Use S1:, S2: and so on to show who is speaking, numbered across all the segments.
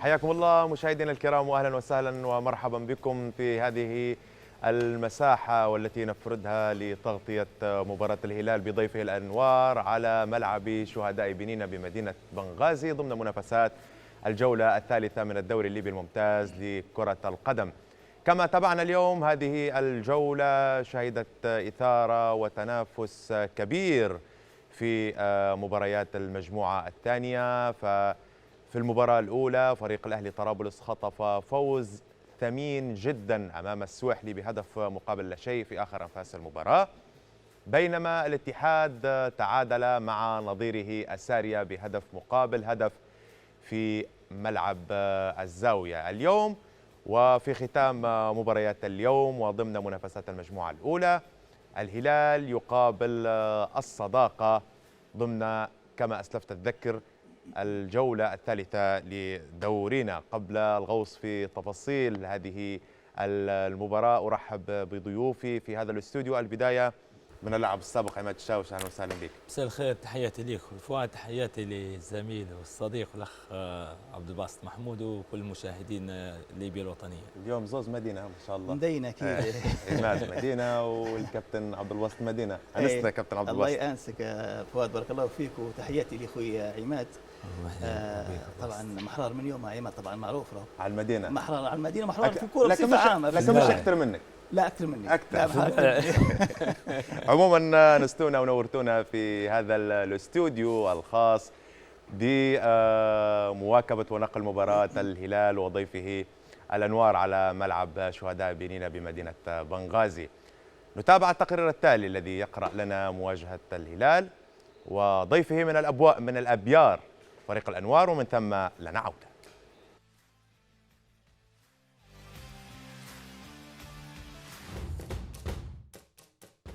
S1: حياكم الله مشاهدينا الكرام، واهلا وسهلا ومرحبا بكم في هذه المساحة والتي نفردها لتغطية مباراة الهلال بضيفه الأنوار على ملعب شهداء بنين بمدينة بنغازي ضمن منافسات الجولة الثالثة من الدوري الليبي الممتاز لكرة القدم. كما تابعنا اليوم هذه الجولة شهدت إثارة وتنافس كبير في مباريات المجموعة الثانية. في المباراة الأولى فريق الأهلي طرابلس خطف فوز ثمين جدا أمام السويحلي بهدف مقابل لا شيء في آخر أنفاس المباراة، بينما الاتحاد تعادل مع نظيره السارية بهدف مقابل هدف في ملعب الزاوية. اليوم وفي ختام مباريات اليوم وضمن منافسات المجموعة الأولى، الهلال يقابل الصداقة ضمن كما أسلفت الذكر الجولة الثالثة لدورنا. قبل الغوص في تفاصيل هذه المباراة أرحب بضيوفي في هذا الاستوديو. البداية من اللاعب السابق عماد الشاوش، أهلا وسهلا بك.
S2: مساء الخير، تحياتي ليك وفؤاد، تحياتي للزميل والصديق والأخ عبد الباسط محمود وكل المشاهدين ليبيا الوطنية.
S1: اليوم زوز مدينة ما شاء الله.
S3: مدينة أكيد.
S1: عماد مدينة والكابتن عبد الباسط مدينة. أنسنا كابتن عبد الباسط.
S3: الله يأنسك فؤاد، بارك الله فيك، وتحياتي لأخوي عماد. طبعا محرار من يوم عماد، طبعا معروف له
S1: على المدينة،
S3: محرار على المدينة، محرار في الكورة بصفة عامة.
S1: لكن مش أكثر منك.
S3: لا أكثر مني
S1: أكثر. عموما نستونا ونورتونا في هذا الاستوديو الخاص بمواكبة ونقل مباراة الهلال وضيفه الأنوار على ملعب شهداء بنين بمدينة بنغازي. نتابع التقرير التالي الذي يقرأ لنا مواجهة الهلال وضيفه من الأبيار فريق الأنوار، ومن ثم لنا عودة.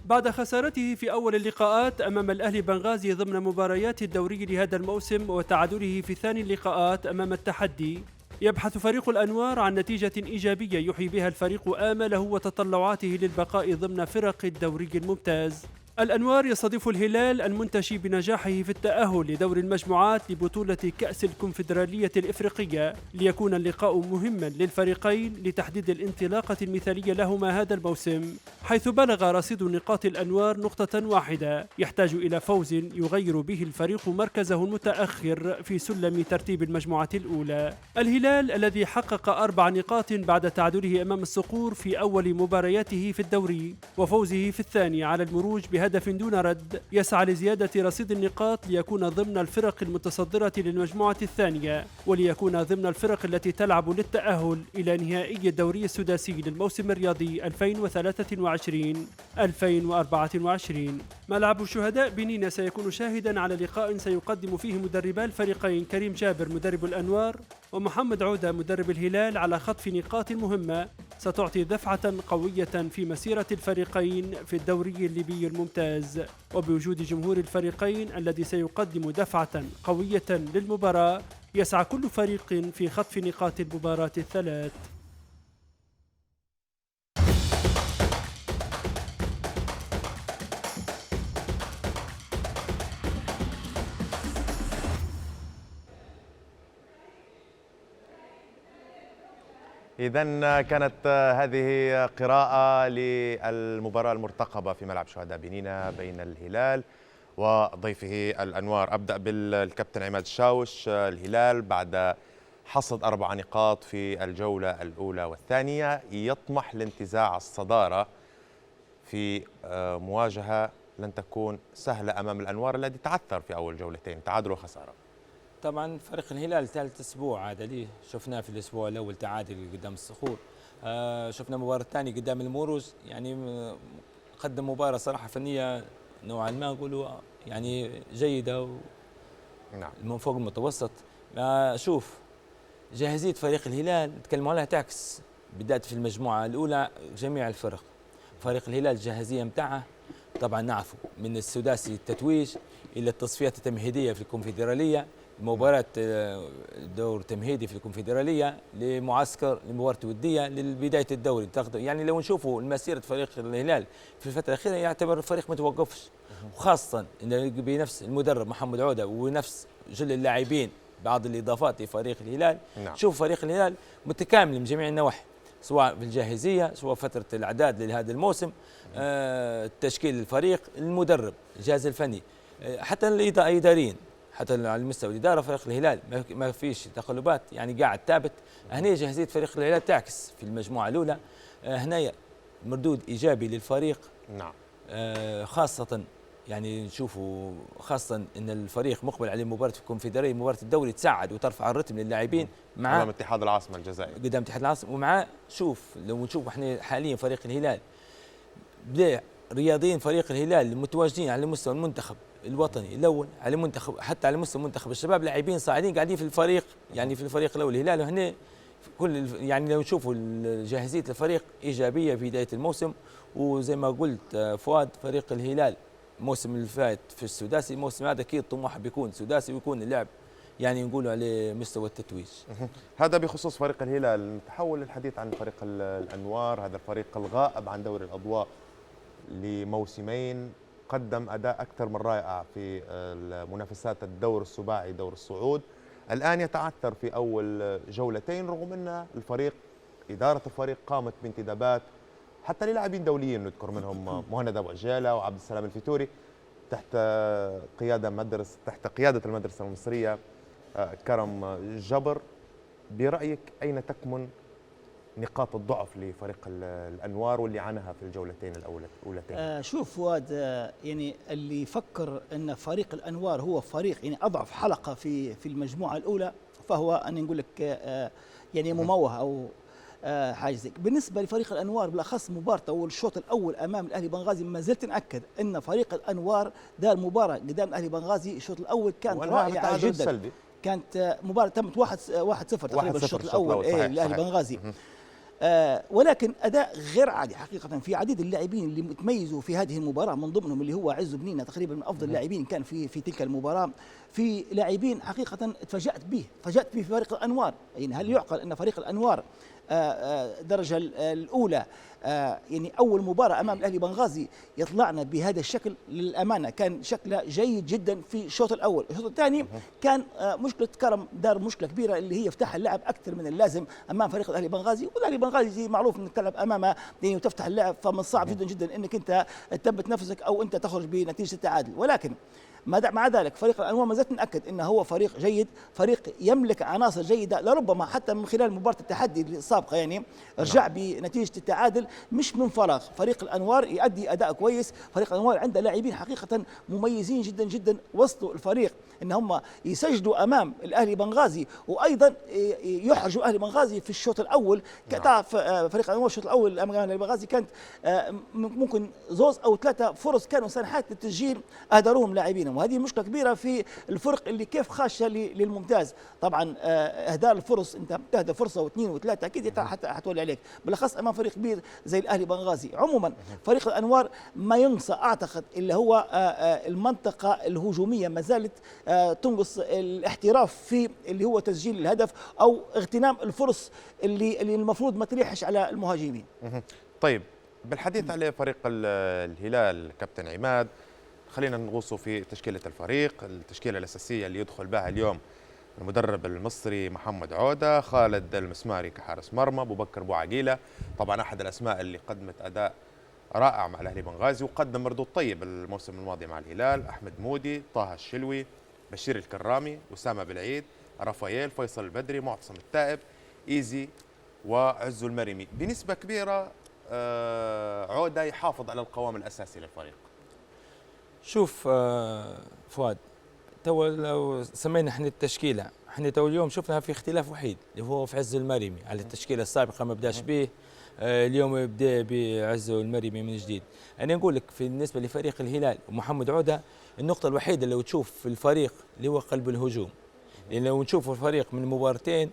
S4: بعد خسارته في أول اللقاءات أمام الأهلي بنغازي ضمن مباريات الدوري لهذا الموسم وتعادله في ثاني اللقاءات أمام التحدي، يبحث فريق الأنوار عن نتيجة إيجابية يحيي بها الفريق آمله وتطلعاته للبقاء ضمن فرق الدوري الممتاز. الأنوار يستضيف الهلال المنتشي بنجاحه في التأهل لدور المجموعات لبطولة كأس الكونفدرالية الإفريقية، ليكون اللقاء مهما للفريقين لتحديد الانطلاقة المثالية لهما هذا الموسم، حيث بلغ رصيد نقاط الأنوار نقطة واحدة يحتاج إلى فوز يغير به الفريق مركزه المتأخر في سلم ترتيب المجموعة الأولى. الهلال الذي حقق 4 نقاط بعد تعادله أمام الصقور في أول مبارياته في الدوري وفوزه في الثاني على المروج بهدف دون رد، يسعى لزيادة رصيد النقاط ليكون ضمن الفرق المتصدرة للمجموعة الثانية، وليكون ضمن الفرق التي تلعب للتأهل إلى نهائي الدوري السداسي للموسم الرياضي 2023-2024. ملعب شهداء بنين سيكون شاهدا على لقاء سيقدم فيه مدربا الفريقين كريم جابر مدرب الأنوار ومحمد عودة مدرب الهلال على خطف نقاط مهمة ستعطي دفعة قوية في مسيرة الفريقين في الدوري الليبي الممتاز، وبوجود جمهور الفريقين الذي سيقدم دفعة قوية للمباراة، يسعى كل فريق في خطف نقاط المباراة الثلاث.
S1: إذن كانت هذه قراءة للمباراة المرتقبة في ملعب شهداء بنين بين الهلال وضيفه الأنوار. أبدأ بالكابتن عماد الشاوش. الهلال بعد حصد 4 نقاط في الجولة الأولى والثانية يطمح لانتزاع الصدارة في مواجهة لن تكون سهلة أمام الأنوار الذي تعثر في أول جولتين، تعادل وخسارة.
S2: طبعا فريق الهلال ثالث اسبوع هذا ليه، شفناه في الاسبوع الاول تعادل قدام الصخور، شفنا مباراه ثانيه قدام الموروز، يعني قدم مباراه صراحه فنيه نوعا ما نقولوا يعني جيده
S1: نعم،
S2: من فوق المتوسط. شوف جاهزيه فريق الهلال نتكلموا عليها تعكس بدايه في المجموعه الاولى جميع الفرق. فريق الهلال الجاهزيه متاعه طبعا نعرفوا من السداسي التتويج الى التصفيات التمهيديه في الكونفدراليه، مباراة دور تمهيدي في الكونفدرالية، لمعسكر لمباراة ودية لبداية الدوري. يعني لو نشوفوا مسيرة فريق الهلال في الفترة الأخيرة يعتبر الفريق متوقفش، وخاصة بنفس المدرب محمد عودة ونفس جل اللاعبين بعض الاضافات لفريق الهلال.
S1: نعم.
S2: شوف فريق الهلال متكامل من جميع النواحي، سواء في الجاهزيه، سواء فتره الاعداد لهذا الموسم، تشكيل الفريق، المدرب، الجهاز الفني، حتى الاداريين، حتى على مستوى الاداره فريق الهلال ما فيش تقلبات، يعني قاعد ثابت. هنا جاهزيه فريق الهلال تعكس في المجموعه الاولى، هنا مردود ايجابي للفريق.
S1: نعم.
S2: خاصه يعني نشوفوا خاصه ان الفريق مقبل على مباراه الكونفدراليه، مباراه الدوري، تساعد وترفع الرتم للاعبين مع
S1: امام اتحاد العاصمه الجزائري،
S2: قدام اتحاد العاصمه. ومع شوف لو نشوف احنا حاليا فريق الهلال بدا رياضيين فريق الهلال المتواجدين على مستوى المنتخب الوطني الاول، على منتخب حتى على مستوى منتخب الشباب، لاعبين صاعدين قاعدين في الفريق، يعني في الفريق الاول الهلال. وهنا كل يعني لو نشوفوا جاهزيه الفريق ايجابيه في بدايه الموسم. وزي ما قلت فؤاد، فريق الهلال الموسم اللي فات في السداسي، الموسم هذا اكيد طموحه بيكون سداسي ويكون اللعب يعني نقولوا عليه مستوى التتويج.
S1: هذا بخصوص فريق الهلال. نتحول للحديث عن فريق الأنوار، هذا الفريق الغائب عن دوري الأضواء لموسمين، قدم أداء أكثر من رائع في منافسات الدور السباعي دور الصعود. الآن يتعثر في أول جولتين، رغم أن الفريق إدارة الفريق قامت بانتدابات حتى للاعبين دوليين، نذكر منهم مهند أبو عجالة وعبد السلام الفتوري تحت قيادة المدرسة المصرية كرم جبر. برأيك أين تكمن نقاط الضعف لفريق الأنوار واللي عاناها في الجولتين الأولتين؟
S3: شوف فؤاد، يعني اللي يفكر أن فريق الأنوار هو فريق يعني أضعف حلقة في المجموعة الأولى، فهو أن نقول لك يعني مموه أو حاجه زي. بالنسبه لفريق الانوار بالاخص مبارته والشوط الاول امام الاهلي بنغازي، ما زلت ناكد ان فريق الانوار دار مباراه قدام الاهلي بنغازي. الشوط الاول كانت رائعه جدا
S1: سلبي.
S3: كانت مباراه تمت 1-0 تقريبا الشوط الاول للاهلي بنغازي. ولكن اداء غير عادي حقيقه في عديد اللاعبين اللي تميزوا في هذه المباراه، من ضمنهم اللي هو عز بنينه تقريبا من افضل اللاعبين كان في تلك المباراه. في لاعبين حقيقه تفاجات به في فريق الانوار. يعني هل يعقل ان فريق الانوار الدرجه الاولى يعني اول مباراه امام الاهلي بنغازي يطلعنا بهذا الشكل؟ للامانه كان شكله جيد جدا في الشوط الاول. الشوط الثاني كان مشكله كرم دار مشكله كبيره اللي هي فتح اللعب اكثر من اللازم امام فريق الاهلي بنغازي. والاهلي بنغازي معروف انك تلعب امامه يعني وتفتح اللعب، فمن الصعب جدا جدا انك انت تثبت نفسك او انت تخرج بنتيجه التعادل. ولكن مع ذلك فريق الانوار ما زلت نأكد انه هو فريق جيد، فريق يملك عناصر جيده، لربما حتى من خلال مباراه التحدي السابقه يعني رجع بنتيجه التعادل مش من فراغ. فريق الانوار يؤدي اداء كويس، فريق الانوار عنده لاعبين حقيقه مميزين جدا جدا وسطوا الفريق ان هم يسجلوا امام الاهلي بنغازي وايضا يحرجوا الاهلي بنغازي في الشوط الاول. تعرف فريق الانوار الشوط الاول امام الاهلي بنغازي كانت ممكن زوز او ثلاثه فرص كانوا سانحات للتسجيل اهدروهم لاعبينهم، وهذه مشكله كبيره في الفرق اللي كيف خاشه للممتاز. طبعا اهدار الفرص، انت تهدى فرصه واثنين وثلاثه اكيد حتولي عليك، بالاخص امام فريق كبير زي الاهلي بنغازي. عموما فريق الانوار ما ينسى اعتقد اللي هو المنطقه الهجوميه ما زالت تنقص الاحتراف في اللي هو تسجيل الهدف او اغتنام الفرص اللي المفروض ما تريحش على المهاجمين.
S1: طيب بالحديث على فريق الهلال كابتن عماد، خلينا نغوصوا في تشكيلة الفريق. التشكيلة الأساسية اللي يدخل بها اليوم المدرب المصري محمد عودة، خالد المسماري كحارس مرمى، أبو بكر بوعقيلة طبعا أحد الأسماء اللي قدمت أداء رائع مع الأهلي بنغازي وقدم مردود طيب الموسم الماضي مع الهلال، أحمد مودي، طه الشلوي، بشير الكرامي، أسامة بالعيد، رافائيل، فيصل البدري، معتصم التائب، إيزي وعزو المريمي. بنسبة كبيرة عودة يحافظ على القوام الأساسي للفريق.
S2: شوف فؤاد، تو لو سمينا احنا التشكيله، احنا تو اليوم شفنا في اختلاف وحيد اللي هو في عزو المريمي على التشكيله السابقه ما بداش به، اليوم يبدا بعزو المريمي من جديد. انا نقول لك بالنسبه لفريق الهلال ومحمد عوده، النقطه الوحيده اللي تشوف في الفريق اللي هو قلب الهجوم، لان لو نشوف الفريق من مبارتين،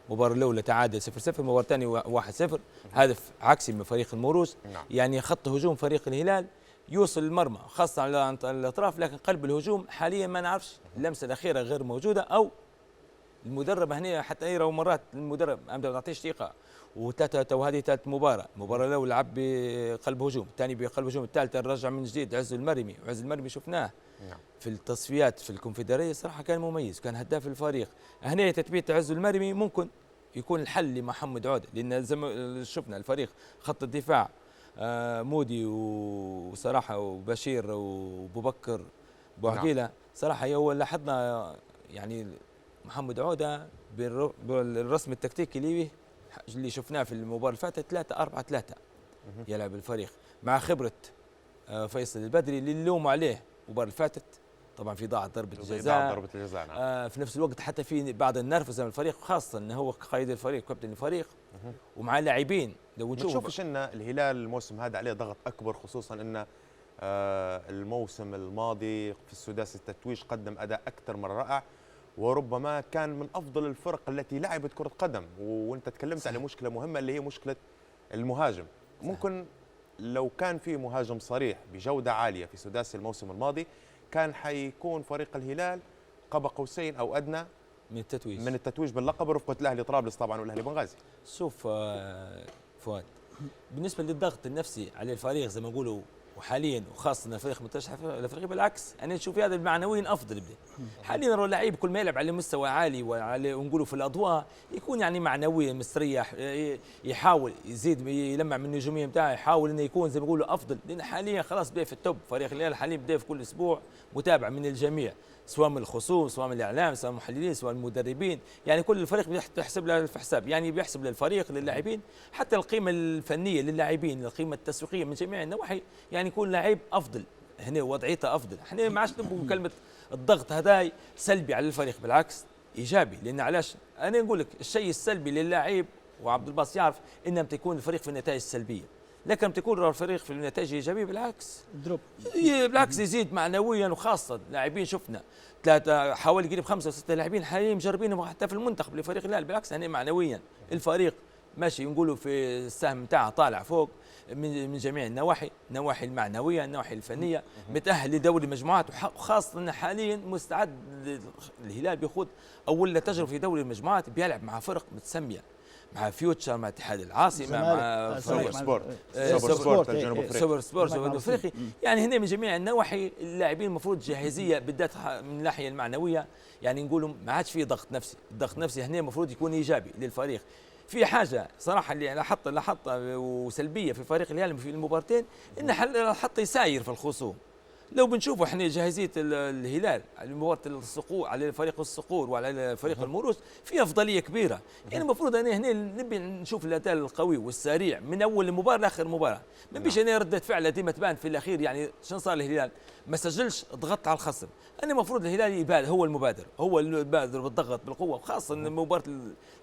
S2: المباراه الاولى تعادل 0-0، المباراه الثانيه 1-0، هدف عكسي من فريق الموروث. يعني خط هجوم فريق الهلال يوصل المرمى خاصة على الأطراف، لكن قلب الهجوم حاليا ما نعرفش، اللمسة الأخيرة غير موجودة أو المدرب هنا حتى يرى مرات المدرب ما تعطيش ثقه، وهذه ثالث مباراه لو لعب بقلب هجوم، الثاني بقلب هجوم، الثالث رجع من جديد عز المرمي، وعز المرمي شفناه في التصفيات في الكونفدراليه صراحه كان مميز، كان هداف الفريق. هنا تثبيت عز المرمي ممكن يكون الحل لمحمد عوده، لان زي ما شفنا الفريق خط الدفاع مودي وصراحه وبشير وابو بكر بوعقيله صراحه هو لاحظنا يعني محمد عوده بالرسم التكتيكي اللي شفناه في المباراه اللي فاتت 3-4-3 يلعب الفريق مع خبره فيصل البدري اللي نلوموا عليه المباراه اللي فاتت، طبعا في ضاعت ضربه الجزاء نعم. في نفس الوقت حتى في بعض النرفزه من الفريق، خاصه انه هو قائد الفريق كابتن الفريق ومع لاعبين. لو
S1: نشوف بتشوفش ان الهلال الموسم هذا عليه ضغط اكبر، خصوصا ان الموسم الماضي في السداسي التتويج قدم اداء اكثر من رائع، وربما كان من افضل الفرق التي لعبت كره قدم، وانت تكلمت على مشكله مهمه اللي هي مشكله المهاجم. ممكن لو كان في مهاجم صريح بجوده عاليه في سداسي الموسم الماضي كان حيكون فريق الهلال قاب قوسين او ادنى من التتويج باللقب برفقه الاهلي طرابلس طبعا والاهلي بنغازي.
S2: شوف فؤاد، بالنسبه للضغط النفسي على الفريق زي ما نقولوا وحاليا وخاصه الفريق مترشح الفريق، بالعكس انا نشوف هذا المعنويين افضل حاليا. اللعيب كل ما يلعب على مستوى عالي وعلى ونقولوا في الاضواء يكون يعني معنويا مستريح، يحاول يزيد يلمع من النجوميه نتاعه، يحاول انه يكون زي ما نقولوا افضل، لان حاليا خلاص بدا في التوب. فريق الهلال حاليا بدا في كل اسبوع متابعه من الجميع، سواء من الخصوم سواء من الاعلام سواء من المحللين سواء من المدربين، يعني كل الفريق بيحسب له في حساب، يعني بيحسب للفريق للاعبين حتى القيمه الفنيه للاعبين، القيمه التسويقيه من جميع النواحي، يعني يكون لاعب افضل هنا وضعيته افضل. احنا ما عادش نبغوا كلمه الضغط هذا سلبي على الفريق، بالعكس ايجابي. لان علاش انا نقول لك الشيء السلبي للاعب، وعبد الباسط يعرف انما تكون الفريق في النتائج السلبيه، لكن تكون الفريق في النتائج الايجابيه بالعكس دروب، بالعكس يزيد معنويا. وخاصه لاعبين شفنا حوالي قريب 5 أو 6 لاعبين حاليا مجربينهم حتى في المنتخب لفريق الهلال، بالعكس يعني معنويا الفريق ماشي نقولوا في السهم بتاعه طالع فوق من جميع النواحي، النواحي المعنويه النواحي الفنيه، متاهل لدوري المجموعات، وخاصه ان حاليا مستعد الهلال بيخوض اول تجربه في دوري المجموعات، بيلعب مع فرق متسميه، مع فيوتشر مع اتحاد العاصمه مع
S1: سوبر
S2: سبورت الجنوب افريقي، يعني هنا من جميع النواحي اللاعبين المفروض جاهزيه بالذات من الناحيه المعنويه، يعني نقولوا ما عادش في ضغط نفسي، الضغط النفسي هنا المفروض يكون ايجابي للفريق. في حاجه صراحه اللي لاحظتها وسلبيه في فريق الهلال في المباراتين، ان حتى يساير في الخصوم. لو بنشوفوا احنا جاهزيه الهلال على مباراه الصقور، على فريق الصقور وعلى فريق الموروث في افضليه كبيره، يعني المفروض انا هنا نبي نشوف الاداء القوي والسريع من اول المباراه لاخر المباراه، ما بيش انا رده فعل ديما تبان في الاخير. يعني شنو صار الهلال؟ ما سجلش، ضغط على الخصم. انا المفروض الهلال يبادر، هو المبادر، هو البادر بالضغط بالقوه، وخاصه ان المباراه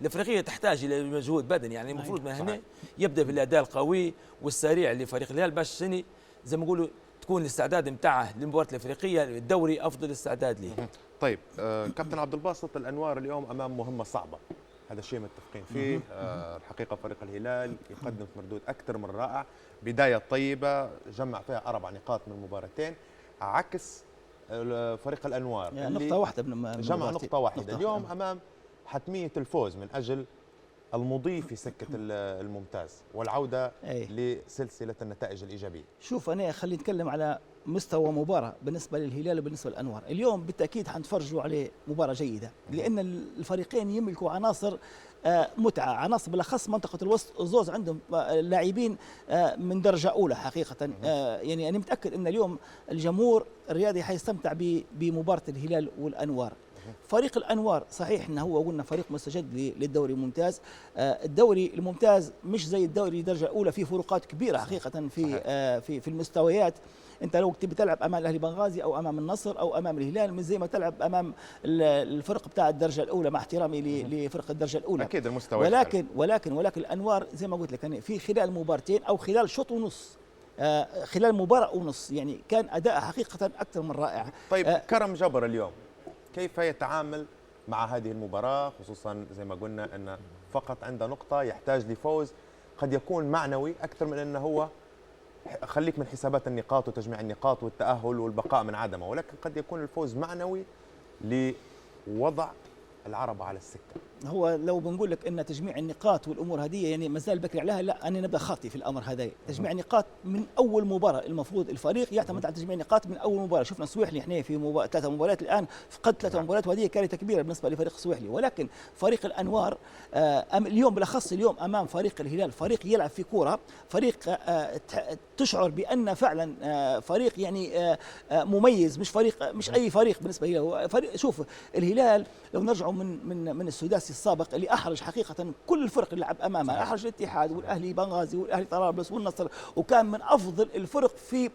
S2: الافريقيه تحتاج الى مجهود بدني، يعني المفروض من هنا يبدا بالاداء القوي والسريع لفريق الهلال باش زي ما نقولوا تكون الاستعداد نتاعه للمباراه الافريقيه الدوري افضل استعداد ليه.
S1: طيب كابتن عبد الباسط، الانوار اليوم امام مهمه صعبه، هذا الشيء متفقين فيه. الحقيقه فريق الهلال يقدم مردود اكثر من رائع، بدايه طيبه جمع فيها 4 نقاط من مباراتين، عكس فريق الانوار
S3: يعني نقطه واحده من
S1: جمع نقطه واحده اليوم امام حتميه الفوز من اجل المضي في سكه الممتاز والعوده لسلسله النتائج الايجابيه.
S3: شوف انا خلينا نتكلم على مستوى مباراه بالنسبه للهلال وبالنسبه للانوار. اليوم بالتاكيد حنتفرجوا عليه مباراه جيده، لان الفريقين يملكوا عناصر متعه، عناصر بالاخص منطقه الوسط الزوز عندهم لاعبين من درجه اولى حقيقه. يعني انا متاكد ان اليوم الجمهور الرياضي حيستمتع بمباراه الهلال والانوار. فريق الانوار صحيح انه هو قلنا فريق مستجد للدوري الممتاز، الدوري الممتاز مش زي الدوري الدرجه الاولى، فيه فروقات كبيره حقيقه في المستويات. انت لو تبي تلعب امام الاهلي بنغازي او امام النصر او امام الهلال مش زي ما تلعب امام الفرق بتاع الدرجه الاولى، مع احترامي لفرق الدرجه الاولى
S1: اكيد المستوى.
S3: ولكن الانوار زي ما قلت لك يعني في خلال مبارتين او خلال شوط ونص، خلال مباراه ونص، يعني كان اداء حقيقه اكثر من رائع.
S1: طيب كرم جبر اليوم كيف يتعامل مع هذه المباراة، خصوصا زي ما قلنا أن فقط عنده نقطة يحتاج لفوز قد يكون معنوي أكثر من أنه هو خليك من حسابات النقاط وتجميع النقاط والتأهل والبقاء من عدمه، ولكن قد يكون الفوز معنوي لوضع العربة على السكة؟
S3: هو لو بنقول لك ان تجميع النقاط والامور هذه يعني ما زال بكري عليها، لا انا نبدا خاطي في الامر هذا. تجميع النقاط من اول مباراه، المفروض الفريق يعتمد على تجميع النقاط من اول مباراه. شفنا السويحلي احنا في 3 مباريات الان فقد 3 مباريات، وهذه كارثه كبيره بالنسبه لفريق السويحلي. ولكن فريق الانوار اليوم بالاخص اليوم امام فريق الهلال، فريق يلعب في كوره، فريق تشعر بان فعلا فريق يعني مميز، مش فريق مش اي فريق بالنسبه له. فريق شوف الهلال لو نرجعوا من السداسي السابق اللي احرج حقيقه كل الفرق اللي لعب امامها، احرج الاتحاد والاهلي بنغازي والاهلي طرابلس والنصر، وكان من افضل الفرق في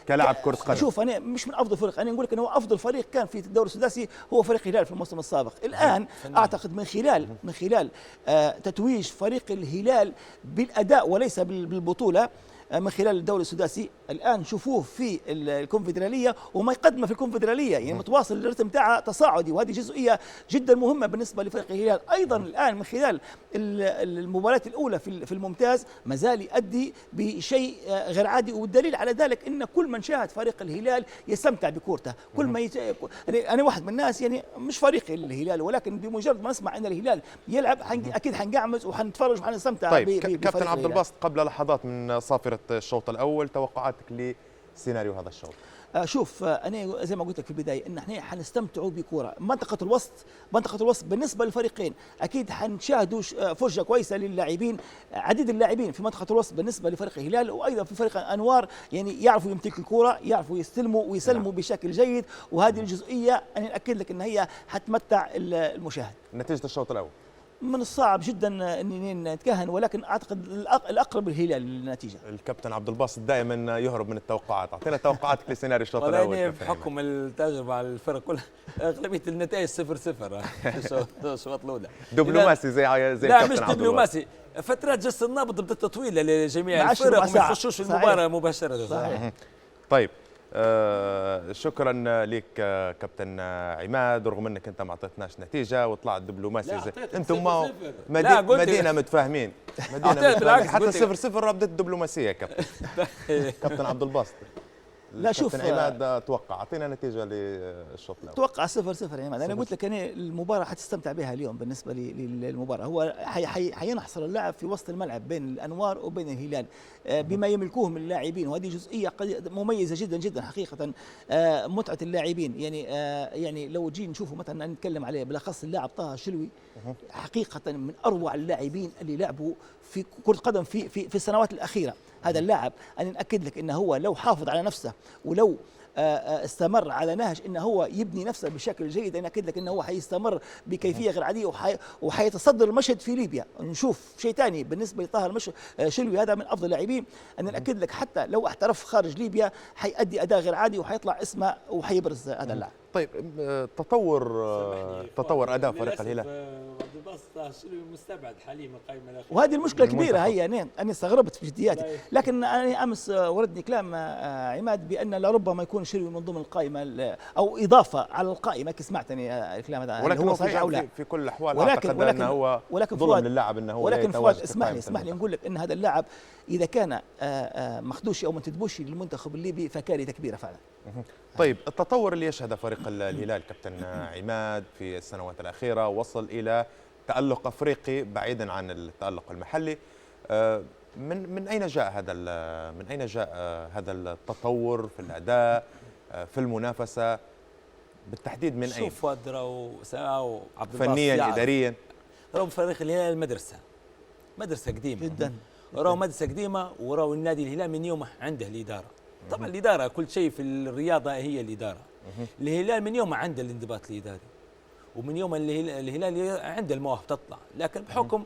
S1: كلاعب كره قدم.
S3: شوف انا مش من افضل الفرق، انا نقول لك انه افضل فريق كان في الدوري السداسي هو فريق الهلال في الموسم السابق. الان اعتقد من خلال تتويج فريق الهلال بالاداء وليس بالبطوله، من خلال الدوري السداسي الان شوفوه في الكونفدراليه وما يقدمه في الكونفدراليه، يعني متواصل الرتم تاعه تصاعدي، وهذه جزئيه جدا مهمه بالنسبه لفريق الهلال. ايضا الان من خلال المباراه الاولى في الممتاز ما زال يؤدي بشيء غير عادي، والدليل على ذلك ان كل من شاهد فريق الهلال يستمتع بكورته. كل ما انا واحد من الناس يعني مش فريق الهلال، ولكن بمجرد ما نسمع ان الهلال يلعب اكيد حنقعمز وحنتفرج وحنستمتع.
S1: طيب كابتن عبد الباسط، قبل لحظات من صافره الشوط الاول، توقعاتك لسيناريو هذا الشوط؟
S3: شوف انا زي ما قلت لك في البدايه ان احنا حنستمتعوا بكره منطقه الوسط بالنسبه للفريقين. اكيد حنشاهدوا فرجه كويسه للاعبين، عديد اللاعبين في منطقه الوسط بالنسبه لفريق الهلال، وايضا في فريق انوار يعني يعرفوا يمتلكوا الكره، يعرفوا يستلموا ويسلموا بشكل جيد، وهذه الجزئيه انا اكد لك ان هي حتمتع المشاهد.
S1: نتيجه الشوط الاول
S3: من الصعب جدا اني نتكهن، ولكن اعتقد الاقرب الهلال للنتيجه.
S1: الكابتن عبد الباسط دائما يهرب من التوقعات، اعطينا توقعاتك لسيناريو الشوط الاول.
S2: والله بحكم التجربه على الفرق كلها اغلبيه النتائج 0-0 الشوط الاولى.
S1: دبلوماسي زي
S2: لا مش دبلوماسي، فترات جس النبض بدها طويله لجميع الفرق وما يخشوش في المباراه مباشره.
S3: صحيح.
S1: طيب شكرا لك كابتن عماد، رغم انك انت ما اعطيتناش نتيجه وطلعت دبلوماسي. انتم مدينه متفاهمين، حتى 0-0 بدت الدبلوماسيه كابتن. كابتن عبد الباسط،
S3: لا شوف
S1: كابتن عماد اتوقع اعطينا نتيجه للشوط الاول.
S3: اتوقع 0-0 يا عماد. انا قلت لك انا المباراه حتستمتع بها اليوم. بالنسبه للمباراه هو حينحصر اللعب في وسط الملعب بين الانوار وبين الهلال بما يملكوه من اللاعبين، وهذه جزئيه مميزه جدا جدا حقيقه. متعه اللاعبين يعني لو جي نشوفوا مثلا نتكلم عليه بالاخص اللاعب طه شلوي، حقيقه من اروع اللاعبين اللي لعبوا في كره قدم في السنوات الاخيره. هذا اللاعب انا ناكد لك انه هو لو حافظ على نفسه ولو استمر على نهج انه هو يبني نفسه بشكل جيد، انا اكد لك انه هو حيستمر بكيفيه غير عاديه وحيتصدر المشهد في ليبيا. نشوف شيء ثاني بالنسبه لطاهر شلوي، هذا من افضل اللاعبين. انا اكد لك حتى لو احترف خارج ليبيا حيؤدي اداء غير عادي وحيطلع اسمه وحيبرز هذا اللاعب.
S1: طيب تطور اداء فريق الهلال.
S2: شلوي مستبعد حاليا من القائمه الاخيره،
S3: وهذه المشكله الكبيره. هي انا استغربت في جدياتي، لكن انا امس وردني كلام عماد بان لربما يكون شلوي من ضمن القائمه او اضافه على القائمه. سمعتني الكلام هذا،
S1: ولكن
S3: هو صحيح او لا
S1: في كل الاحوال اعتقد انه هو ظلم للاعب انه هو
S3: ولكن فؤاد اسمح لي نقول لك ان هذا اللاعب اذا كان مخدوشي او منتدبوشي للمنتخب الليبي فكارثه كبيره فعلا.
S1: طيب التطور اللي يشهده فريق الهلال كابتن عماد في السنوات الاخيره وصل الى تألق افريقي بعيدا عن التألق المحلي، من اين جاء هذا التطور في الاداء في المنافسه بالتحديد؟ من اين؟
S2: شوف فؤاد وعبد الباسط
S1: فنيا اداريا
S2: راهو فريق الهلال مدرسه قديمه
S3: جدا،
S2: راهو مدرسه قديمه، وراهو النادي الهلال من يوم عنده الاداره. طبعا الاداره كل شيء في الرياضه هي الاداره. الهلال من يوم عنده الانضباط الاداري، ومن يوم الهلال عنده المواهب تطلع، لكن بحكم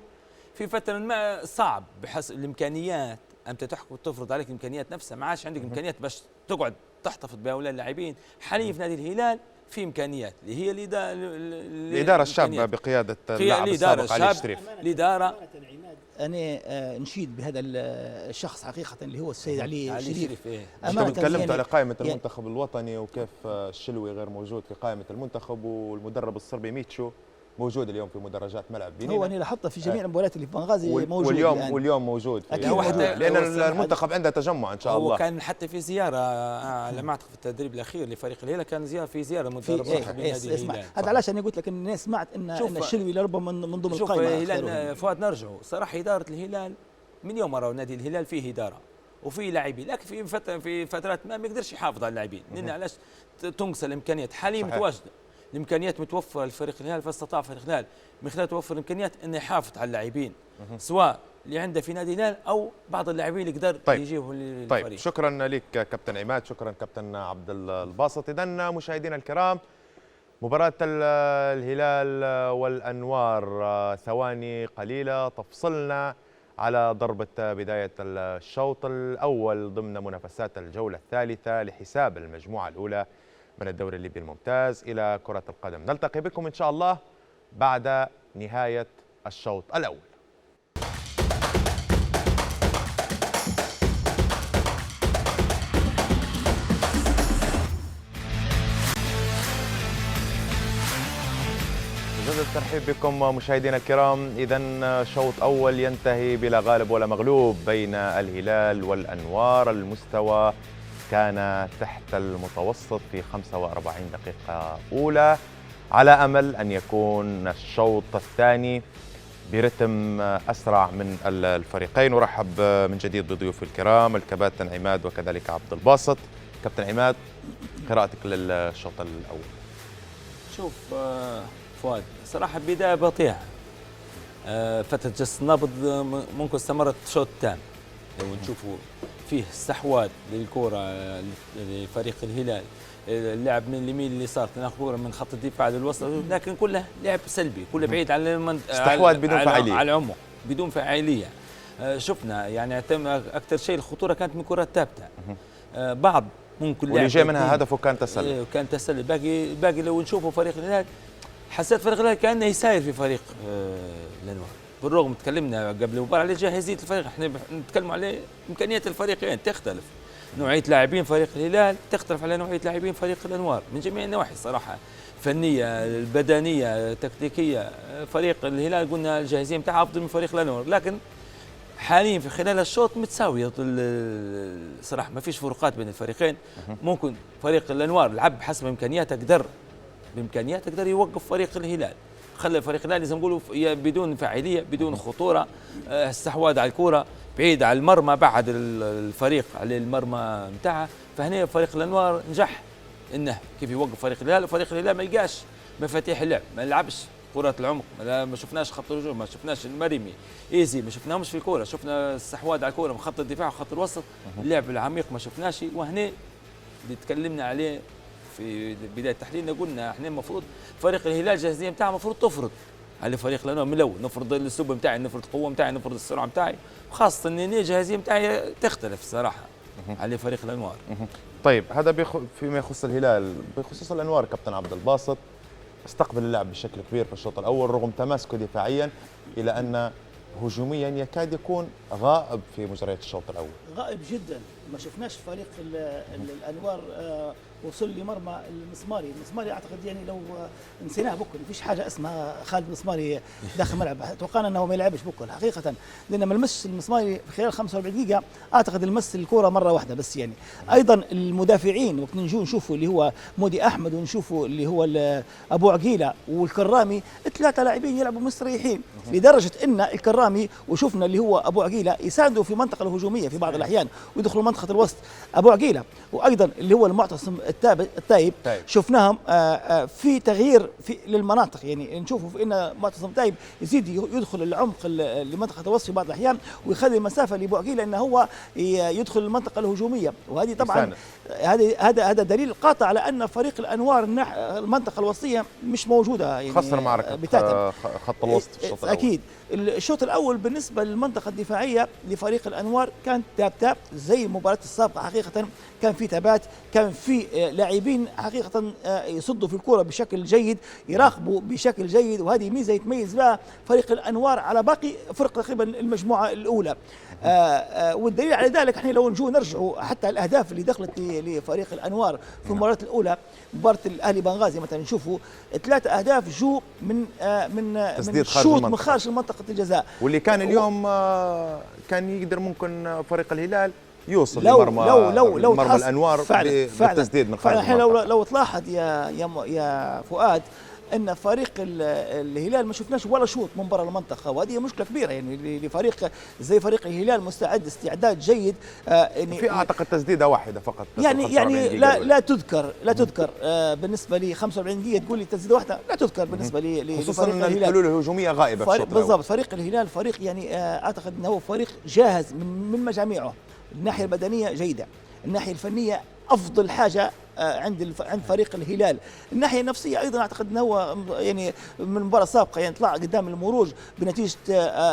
S2: في فتره ما صعب بحسب الامكانيات، انت تحكم تفرض عليك الامكانيات نفسها، ما عادش عندك امكانيات باش تقعد تحتفظ بهؤلاء اللاعبين. حاليا في نادي الهلال في امكانيات اللي هي
S1: الاداره الشابه بقياده اللاعب السابق علي الشريف.
S2: الاداره
S3: أنا نشيد بهذا الشخص حقيقة اللي هو السيد علي الشريف.
S1: أنتم تكلمت على قائمة المنتخب الوطني وكيف الشلوي غير موجود في قائمة المنتخب، والمدرب الصربي ميتشو موجود اليوم في مدرجات ملعب
S3: هو
S1: بنينا.
S3: انا لاحظته في جميع المباريات اللي في بنغازي موجود
S1: واليوم موجود
S3: أكيد هو حتى
S1: لان المنتخب عنده تجمع ان شاء الله.
S2: هو كان حتى في زياره على ما اعتقد في التدريب الاخير لفريق الهلال، كان زياره في زياره مدرب مرحبا بنادي الهلال.
S3: هذا علاش انا قلت لك ان سمعت ان الشلوي لربما من ضمن القائمه.
S2: الهلال فؤاد نرجعوا صراحه اداره الهلال من يوم راوا نادي الهلال فيه اداره وفي لاعبين، لكن في فترات ما يقدرش يحافظ على اللاعبين، لان علاش تنقص الامكانيات. حاليا متواجده الامكانيات متوفره لفريق الهلال، فاستطاع فريق الهلال من خلال توفر الامكانيات انه يحافظ على اللاعبين سواء اللي عنده في نادي الهلال او بعض اللاعبين اللي يقدر يجيبوا للفريق.
S1: طيب شكرا لك كابتن عماد، شكرا كابتن عبد الباسط. اذا مشاهدينا الكرام مباراة الهلال والأنوار ثواني قليلة تفصلنا على ضربة بداية الشوط الأول ضمن منافسات الجولة الثالثة لحساب المجموعة الأولى من الدوري الليبي الممتاز إلى كرة القدم. نلتقي بكم إن شاء الله بعد نهاية الشوط الأول. جزء الترحيب بكم مشاهدينا الكرام. إذن شوط أول ينتهي بلا غالب ولا مغلوب بين الهلال والأنوار. المستوى كان تحت المتوسط في 45 دقيقة أولى، على أمل أن يكون الشوط الثاني برتم أسرع من الفريقين. ورحب من جديد بضيوفي الكرام الكباتن عماد وكذلك عبد الباسط. كابتن عماد، قراءتك للشوط الأول.
S2: شوف فؤاد، صراحة بداية بطيئة، فترة جس النبض ممكن استمرت شوط تام. لو نشوفوا فيه استحواذ للكرة لفريق الهلال، اللعب من اليمين لليسار، تناخذ كرة من خط الدفاع للوسط، لكن كله لعب سلبي، كله بعيد عن
S1: استحواذ بدون فاعلية،
S2: على العمق بدون فاعلية. شفنا يعني أكثر شيء الخطورة كانت من كرة ثابتة. بعض ممكن
S1: واللي جاء منها هدفه كان تسلل.
S2: كان تسلل. باقي لو نشوفوا فريق الهلال، حسيت فريق الهلال كأنه يساير في فريق الأنوار. بالرغم تكلمنا قبل المباراة على جاهزية الفريق، احنا نتكلم على إمكانيات الفريقين تختلف، نوعية لاعبين فريق الهلال تختلف على نوعية لاعبين فريق الأنوار من جميع النواحي صراحة، فنية، البدنية، تكتيكية. فريق الهلال قلنا الجاهزية متاعها أفضل من فريق الأنوار، لكن حاليا في خلال الشوط متساوية صراحة، ما فيش فروقات بين الفريقين. ممكن فريق الأنوار لعب حسب إمكانياته، قدر يوقف فريق الهلال، خلى فريق الهلال لازم نقولوا بدون فاعليه، بدون خطوره، استحواذ على الكره، بعيد على المرمى، بعد الفريق على المرمى نتاعه. فهنا فريق الانوار نجح انه كيف يوقف فريق الهلال، وفريق الهلال ما لقاش مفاتيح اللعب، ما لعبش كرة العمق، ما شفناش خط الهجوم، ما شفناش المرمي ايزي، ما شفناهمش في الكرة، شفنا استحواذ على الكرة من خط الدفاع وخط الوسط، اللعب العميق ما شفناش. وهنا اللي تكلمنا عليه في بدايه تحليلنا، قلنا احنا المفروض فريق الهلال الجاهزيه نتاعه المفروض تفرض على فريق الانوار من الاول، نفرض الاسلوب نتاعي، نفرض القوه نتاعي، نفرض السرعه نتاعي، وخاصه ان الجاهزيه نتاعي تختلف صراحه على فريق الانوار.
S1: طيب هذا فيما يخص الهلال. بخصوص الانوار كابتن عبد الباسط، استقبل اللعب بشكل كبير في الشوط الاول رغم تماسكه دفاعيا، الى ان هجوميا يكاد يكون غائب في مجريات الشوط الاول.
S3: غائب جدا، ما شفناش فريق الانوار وصل لمرمى المسماري. اعتقد يعني لو نسيناه بكره، ما فيش حاجه اسمها خالد المسماري داخل الملعب، توقعنا انه ما يلعبش بكره حقيقه، لان ما لمسش المسماري في خلال 45 دقيقه، اعتقد لمس الكره مره واحده بس. يعني ايضا المدافعين وقت نجوا نشوفوا اللي هو مودي احمد، ونشوفوا اللي هو ابو عقيله والكرامي، الثلاثه لاعبين يلعبوا مستريحين، لدرجه ان الكرامي وشفنا اللي هو ابو عقيله يساندوا في المنطقه الهجوميه في بعض الاحيان ويدخلوا منطقه الوسط ابو عقيله، وايضا اللي هو المعتصم التايب شفناهم في تغيير للمناطق. يعني نشوفوا في ان معتصم التايب يزيد يدخل العمق لمنطقه الوسط في بعض الاحيان، ويخلي المسافه لابو عقيله انه هو يدخل المنطقه الهجوميه. وهذه طبعا هذا دليل قاطع على ان فريق الانوار المنطقه الوسطيه مش موجوده، يعني
S1: خسر معركه خط الوسط في الشوط الاول.
S3: اكيد الشوط الاول بالنسبه للمنطقه الدفاعيه لفريق الانوار كان تاب زي المباراه السابقه، حقيقه كان في ثبات، كان في لاعبين حقيقه يصدوا في الكره بشكل جيد، يراقبوا بشكل جيد، وهذه ميزه يتميز بها فريق الانوار على باقي فرق تقريبا المجموعه الاولى. والدليل على ذلك احنا لو نرجعوا حتى الاهداف اللي دخلت لفريق الانوار في المباراه الاولى، مباراه الاهلي بنغازي مثلا، نشوفوا 3 اهداف جو من شوط من خارج منطقه الجزاء،
S1: واللي كان اليوم كان يقدر ممكن فريق الهلال يوصل
S3: لو
S1: لمرمى مرمى الانوار بالتسديد من خارج
S3: المنطقه. لو تلاحظ يا فؤاد ان فريق الهلال ما شفناش ولا شوط من برا المنطقه، وهذه مشكله كبيره يعني لفريق زي فريق الهلال مستعد استعداد جيد.
S1: في اعتقد تسديده واحده فقط،
S3: يعني لا تذكر بالنسبه لي 45 دقيقه تقول لي تسديده واحده لا تذكر بالنسبه لي
S1: خصوصا ان الحلول الهجوميه غائبه في الشوط الاول.
S3: بالضبط، فريق الهلال فريق يعني اعتقد انه هو فريق جاهز من مجاميعه. الناحيه البدنيه جيده، الناحيه الفنيه افضل حاجه عند فريق الهلال. الناحيه النفسيه ايضا اعتقد انه هو يعني من المباراه السابقه يعني طلع قدام المروج بنتيجه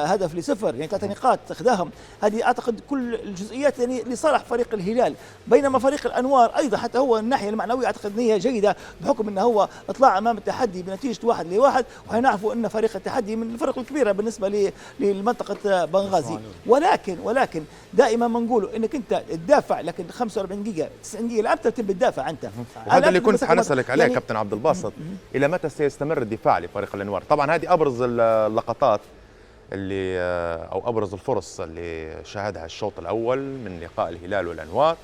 S3: هدف ل0، يعني 3 نقاط اخذاهم. هذه اعتقد كل الجزئيات يعني لصالح فريق الهلال، بينما فريق الانوار ايضا حتى هو الناحيه المعنويه اعتقد ان هي جيده بحكم انه هو طلع امام التحدي بنتيجه 1-1، وحنعرفوا ان فريق التحدي من الفرق الكبيره بالنسبه لمنطقه بنغازي. ولكن دائما ما نقولوا انك انت تدافع، لكن 45 دقيقه 90 دقيقه لا تبي تدافع انت.
S1: وهذا اللي كنت حنسألك عليه يعني كابتن عبد الباسط، الى متى سيستمر الدفاع لفريق الانوار؟ طبعا هذه ابرز اللقطات اللي او ابرز الفرص اللي شاهدها الشوط الاول من لقاء الهلال والانوار.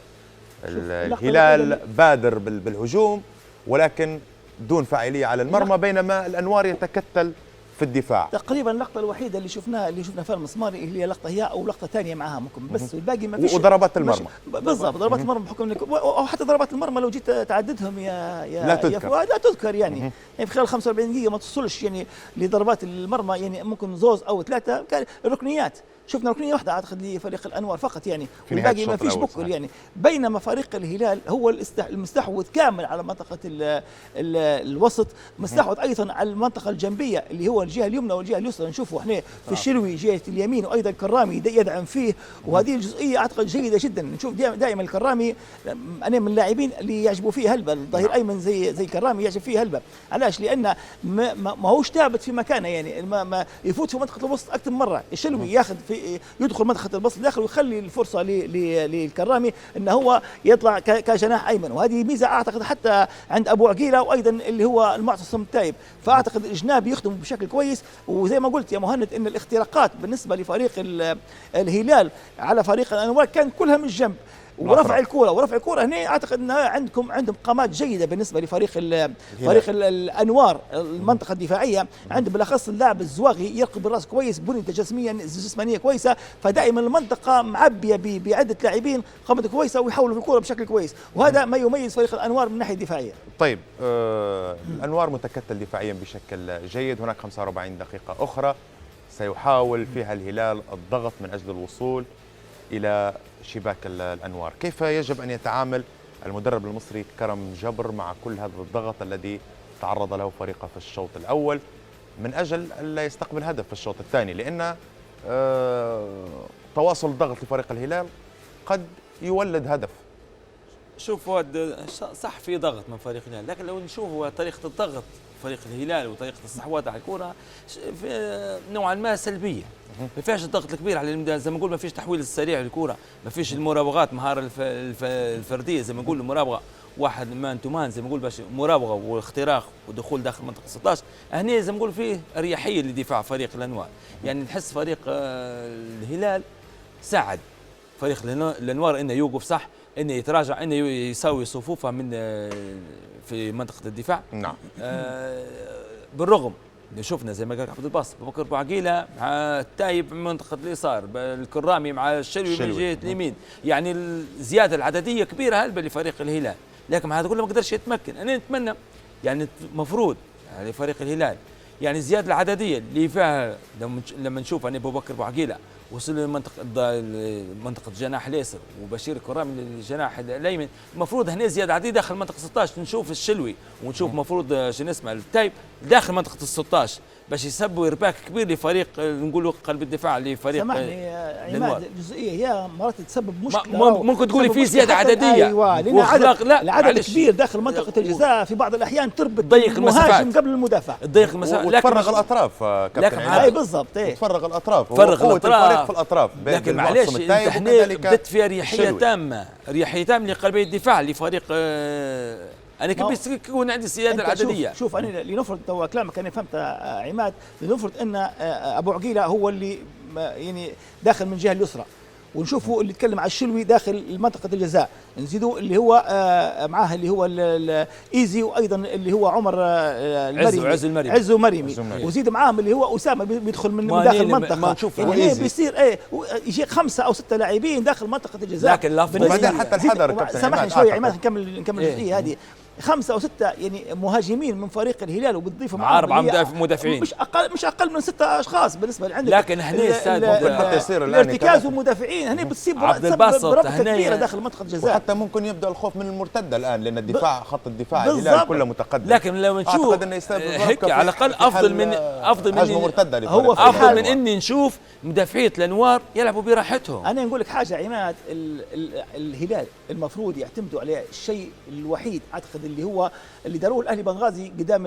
S1: الهلال بادر بالهجوم ولكن دون فاعليه على المرمى، بينما الانوار يتكتل في الدفاع.
S3: تقريبا اللقطه الوحيده اللي شفناها فيها المسماري هي لقطه هي او لقطه ثانيه معها ممكن، بس الباقي ما فيش.
S1: وضربات المرمى
S3: بالضبط، ضربات المرمى بحكم او حتى ضربات المرمى لو جيت تعددهم
S1: لا
S3: تذكر يعني في خلال 45 دقيقه ما توصلش يعني لضربات المرمى، يعني ممكن زوز او 3 كان الركنيات. شفنا ركنيه واحده اعتقد لفريق الانوار فقط يعني، والباقي ما فيش بكل يعني. بينما فريق الهلال هو المستحوذ كامل على منطقه الوسط، مستحوذ ايضا على المنطقه الجنبيه اللي هو الجهه اليمنى والجهه اليسرى. نشوفوا احنا في الشلوي جهه اليمين، وايضا الكرامي يدعم فيه، وهذه الجزئيه اعتقد جيده جدا. نشوف دائما الكرامي انا من اللاعبين اللي يعجبوا فيه هلبه، الظهير ايمن زي الكرامي يعجب فيه هلبه. علاش؟ لان ما هوش ثابت في مكانه، يعني ما يفوت في منطقه الوسط اكثر من مره. الشلوي ياخذ في يدخل منطقه الوسط داخل ويخلي الفرصه للكرامي انه هو يطلع كجناح ايمن، وهذه ميزه اعتقد حتى عند ابو عقيله، وايضا اللي هو المعتصم التايب. فاعتقد الجناب يخدموا بشكل كويس. وزي ما قلت يا مهند ان الاختراقات بالنسبه لفريق الهلال على فريق الانوار كان كلها من الجنب، ورفع الكرة هنا اعتقد ان عندهم قامات جيده بالنسبه لفريق فريق الانوار. المنطقه الدفاعيه عند بالاخص اللاعب الزواغي يرقب الراس كويس، بني جسمانيه كويسه، فدائما المنطقه معبيه بعده لاعبين قامت كويسه ويحولوا في الكره بشكل كويس، وهذا ما يميز فريق الانوار من الناحيه الدفاعيه.
S1: طيب الانوار متكتل دفاعيا بشكل جيد. هناك 45 دقيقه اخرى سيحاول فيها الهلال الضغط من اجل الوصول إلى شباك الأنوار. كيف يجب أن يتعامل المدرب المصري كرم جبر مع كل هذا الضغط الذي تعرض له فريقه في الشوط الأول من أجل ألا يستقبل هدف في الشوط الثاني؟ لأن تواصل الضغط لفريق الهلال قد يولد هدف.
S2: شوف فؤاد، صح في ضغط من فريق الهلال، لكن لو نشوف طريقة الضغط فريق الهلال وطريقة الاستحواذ على الكرة نوعا ما سلبية. ما فيهاش الضغط الكبير على زي ما نقول، ما فيش تحويل السريع للكرة، ما فيش المراوغات، مهارة الفردية زي ما نقول، المراوغة واحد مان تو مان زي ما نقول، باش مراوغة واختراق ودخول داخل منطقة 16. هنا زي ما نقول فيه أريحية لدفاع فريق الأنوار. يعني نحس فريق الهلال ساعد فريق الأنوار انه يوقف صح، انه يتراجع، انه يساوي صفوفه من في منطقه الدفاع.
S1: نعم.
S2: بالرغم شفنا زي ما قال عبد الباسط بكر بوعقيله مع التايب من منطقه اليسار، الكرامي مع الشلوي من جهه اليمين، يعني الزياده العدديه كبيره هلبة لفريق الهلال، لكن مع هذا كله ما قدرش يتمكن. انا نتمنى يعني المفروض يعني فريق الهلال يعني الزياده العدديه اللي فيها لما نشوف ان ابو بكر بوعقيله وصل لمنطقه الجناح اليسر وبشير الكرامي للجناح الايمن، المفروض هنا زياده عديده داخل منطقه 16. نشوف الشلوي ونشوف المفروض شنو اسمه التايب داخل منطقه ال 16، باش يسبوا ارباك كبير لفريق نقولوا قلب الدفاع لفريق.
S3: سامحني عماد، الجزئيه هي مرات تسبب مشكله.
S2: ممكن تقولي في زياده عدديه.
S3: ايوه، لان العدد كبير داخل منطقه الجزاء في بعض الاحيان تربط
S2: تضيق
S3: المهاجم قبل المدافع،
S2: تضيق المسافات
S1: وتفرغ الاطراف كابتن عماد.
S3: اي بالضبط،
S1: تفرغ الاطراف،
S2: فرغ
S1: الاطراف في الاطراف.
S2: لكن معليش انت هنا بدت فيها اريحيه تامه، اريحيه تامه لقلبي الدفاع لفريق انا كيف يكون عندي السياده العدديه.
S3: شوف انا لنفرض تو كلامك انا فهمت عماد، لنفرض ان ابو عقيله هو اللي يعني داخل من الجهه اليسرى، ونشوفوا اللي يتكلم على الشلوي داخل منطقه الجزاء، نزيدوا اللي هو معاه اللي هو الايزي، وايضا اللي هو عمر المريمي عز ومريمي، وزيد معاهم اللي هو اسامه بيدخل من داخل المنطقه. يعني بيصير يجي 5 أو 6 لاعبين داخل منطقه الجزاء.
S2: لكن
S1: وبعدين حتى الحذر.
S3: سامحني شوي عماد، نكمل الجزئيه هذه. 5 أو 6 يعني مهاجمين من فريق الهلال، وبتضيفوا معاهم
S2: 4 مدافعين،
S3: مش اقل من 6 اشخاص بالنسبه اللي عندك.
S2: لكن هنا
S3: حتى يصير الارتكاز ومدافعين هنا بتصيب بربكه كبيره داخل منطقه الجزاء،
S1: وحتى ممكن يبدا الخوف من المرتده الان، لان الدفاع خط الدفاع الهلال كله متقدم.
S2: لكن لو نشوف هيك على الاقل افضل من من اني نشوف مدافعيه الانوار يلعبوا براحتهم.
S3: انا نقول لك حاجه عماد، الهلال المفروض يعتمدوا على الشيء الوحيد اعتقد اللي هو اللي داروه الاهلي بنغازي قدام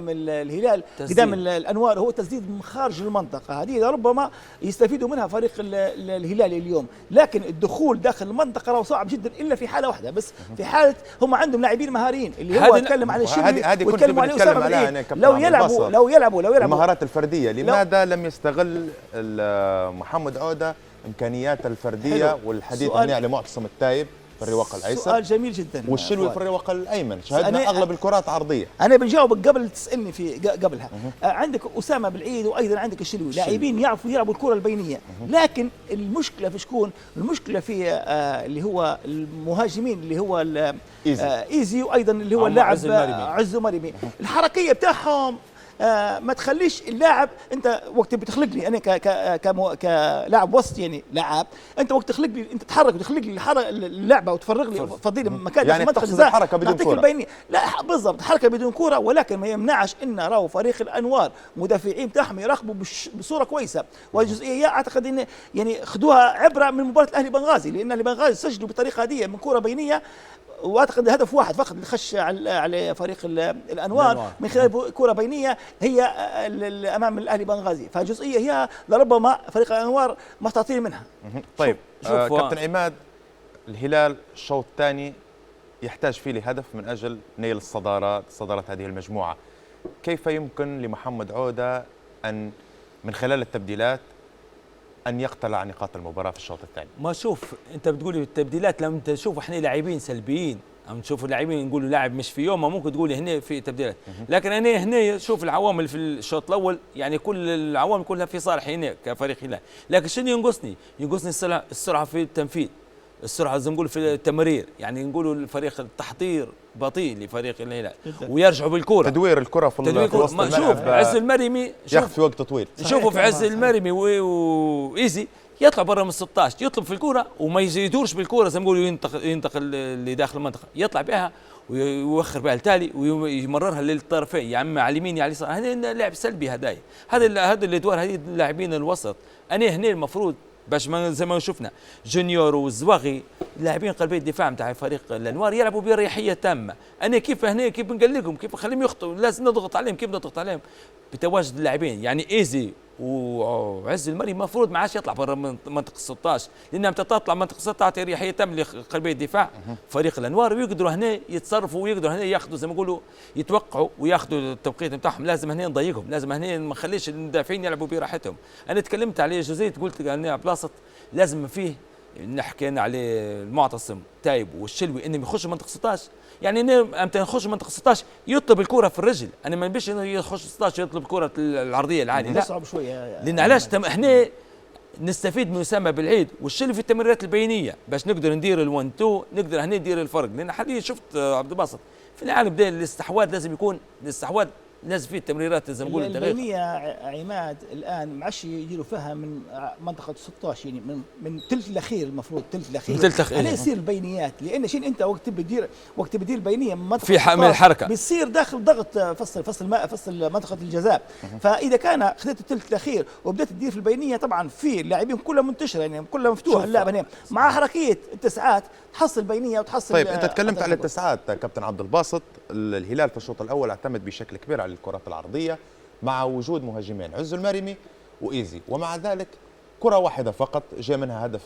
S3: الهلال قدام الانوار، هو تسديد من خارج المنطقه. هذه ربما يستفيدوا منها فريق الهلال اليوم، لكن الدخول داخل المنطقه راه صعب جدا الا في حاله واحده بس، في حاله هم عندهم لاعبين مهاريين اللي هو اتكلم عن الشلوي واتكلم عليه اسامه بالعيد. لو يلعبوا
S1: المهارات الفرديه، لماذا لم يستغل محمد عوده امكانيات الفرديه؟ والحديث هنا على معتصم التايب في الرواق الايسر،
S3: سؤال جميل جدا.
S1: والشلوي في الرواق الايمن، شاهدنا اغلب الكرات عرضيه.
S3: انا بنجاوبك قبل تسالني في قبلها. عندك اسامه بالعيد وايضا عندك الشلوي، لاعبين يعرفوا يلعبوا الكره البينيه، لكن المشكله في شكون؟ المشكله في اللي هو المهاجمين اللي هو ايزي وايضا اللي هو اللاعب عز مريمي. الحركيه بتاعهم ما تخليش اللاعب، انت وقت بتخلق لي انا كلاعب وسط، يعني لاعب انت وقت تخلق لي انت تتحرك وتخلق لي اللعبه وتفرغ لي فضي لي مكان
S1: يعني
S3: منطقه
S1: الجزاء حركه بدون كوره.
S3: لا بالضبط، حركه بدون كوره، ولكن ما يمنعش ان راهو فريق الانوار مدافعين بتاعهم يراقبوا بصوره كويسه. والجزئيه اعتقد ان يعني خدوها عبره من مباراه الاهلي بنغازي، لان الاهلي بنغازي سجلوا بطريقه هذه من كوره بينيه، واعتقد هدف واحد فقط اللي خش على فريق الانوار من خلال كره بينيه هي امام الاهلي بنغازي. فجزئيه هي لربما فريق الانوار محتاطين منها.
S1: طيب كابتن عماد، الهلال الشوط الثاني يحتاج فيه لهدف من اجل نيل صداره هذه المجموعه. كيف يمكن لمحمد عوده ان من خلال التبديلات ان يقتلع نقاط المباراه في الشوط الثاني؟
S2: ما شوف انت بتقولي التبديلات، لما انت تشوف احنا لاعبين سلبيين او نشوفوا لاعبين نقولوا لاعب مش في يوم، ما ممكن تقولي هنا في تبديلات. لكن انا هنا شوف العوامل في الشوط الاول، يعني كل العوامل كلها في صالح هنا كفريق هلال. لكن شنو ينقصني السرعه في التنفيذ، السرعه زي ما نقول في التمرير، يعني نقولوا الفريق التحضير بطيء لفريق الهلال ويرجعوا بالكره،
S1: تدوير الكره في وسط الملعب.
S2: شوف عز المرمي
S1: ياخذ في وقت طويل.
S2: نشوفوا في عز المرمي وايزي يطلع برا من 16 يطلب في الكره وما يدورش بالكره زي ما نقولوا ينتقل لداخل المنطقه، يطلع بها ويوخر بها التالي ويمررها للطرفين، يا اما على اليمين يا على اليسار. هذا لعب سلبي هدايا، هذا الادوار هذه اللاعبين الوسط. انا هنا المفروض باش ما زي ما شفنا جونيور والزواغي لاعبين قلبي الدفاع نتاع فريق الانوار يلعبوا باريحيه تامه. انا كيف هنا كيف نقلقهم، كيف نخليهم يخطئوا، لازم نضغط عليهم. كيف نضغط عليهم؟ بتواجد اللاعبين، يعني ايزي وعز المري المفروض ما عادش يطلع برا منطقه 16، لانها متى تطلع منطقه 16 تعطي اريحيه تامه لقلبي الدفاع فريق الانوار، ويقدروا هنا يتصرفوا ويقدروا هنا ياخذوا زي ما نقولوا يتوقعوا وياخذوا التوقيت نتاعهم. لازم هنا نضيقهم، لازم هنا ما نخليش المدافعين يلعبوا براحتهم. انا تكلمت عليه جزئيه، قلت انا بلاصه لازم فيه نحكي انا على المعتصم تايب والشلوي انهم يخشوا منطقه 16. يعني امتى يخش منطقه 16 يطلب الكره في الرجل، انا ما نبيش انه يخش 16 يطلب الكره العرضيه العاليه، لا
S3: صعب شويه.
S2: لان علاش احنا نستفيد من اسامه بالعيد والشلوي في التمريرات البينيه باش نقدر ندير ال1 2، نقدر هنا ندير الفرق. لان حاليا شفت عبد الباسط في العالم ده الاستحواذ لازم يكون الاستحواذ نزل فيه التمريرات زي ما نقول دقيقه.
S3: البينيه عماد الان ما عادش يجي له فيها من منطقه 16 يعني من ثلث الاخير، المفروض ثلث الاخير
S2: من ثلث الأخير.
S3: هنا يصير البينيات، لان شيء انت وقت بدير البينيه من منطقه
S2: في حمل الحركه
S3: بيصير داخل ضغط فصل منطقه الجزاء. فاذا كان خذيت الثلث الاخير وبدات تدير في البينيه، طبعا في اللاعبين كلها منتشره يعني كلها مفتوح اللعب هنا مع حركيه التسعات تحصل بينيه وتحصل.
S1: طيب انت تكلمت على التسعات كابتن عبد الباسط. الهلال في الشوط الاول اعتمد بشكل كبير على الكرات العرضيه مع وجود مهاجمين عز المرمي وايزي، ومع ذلك كره واحده فقط جاء منها هدف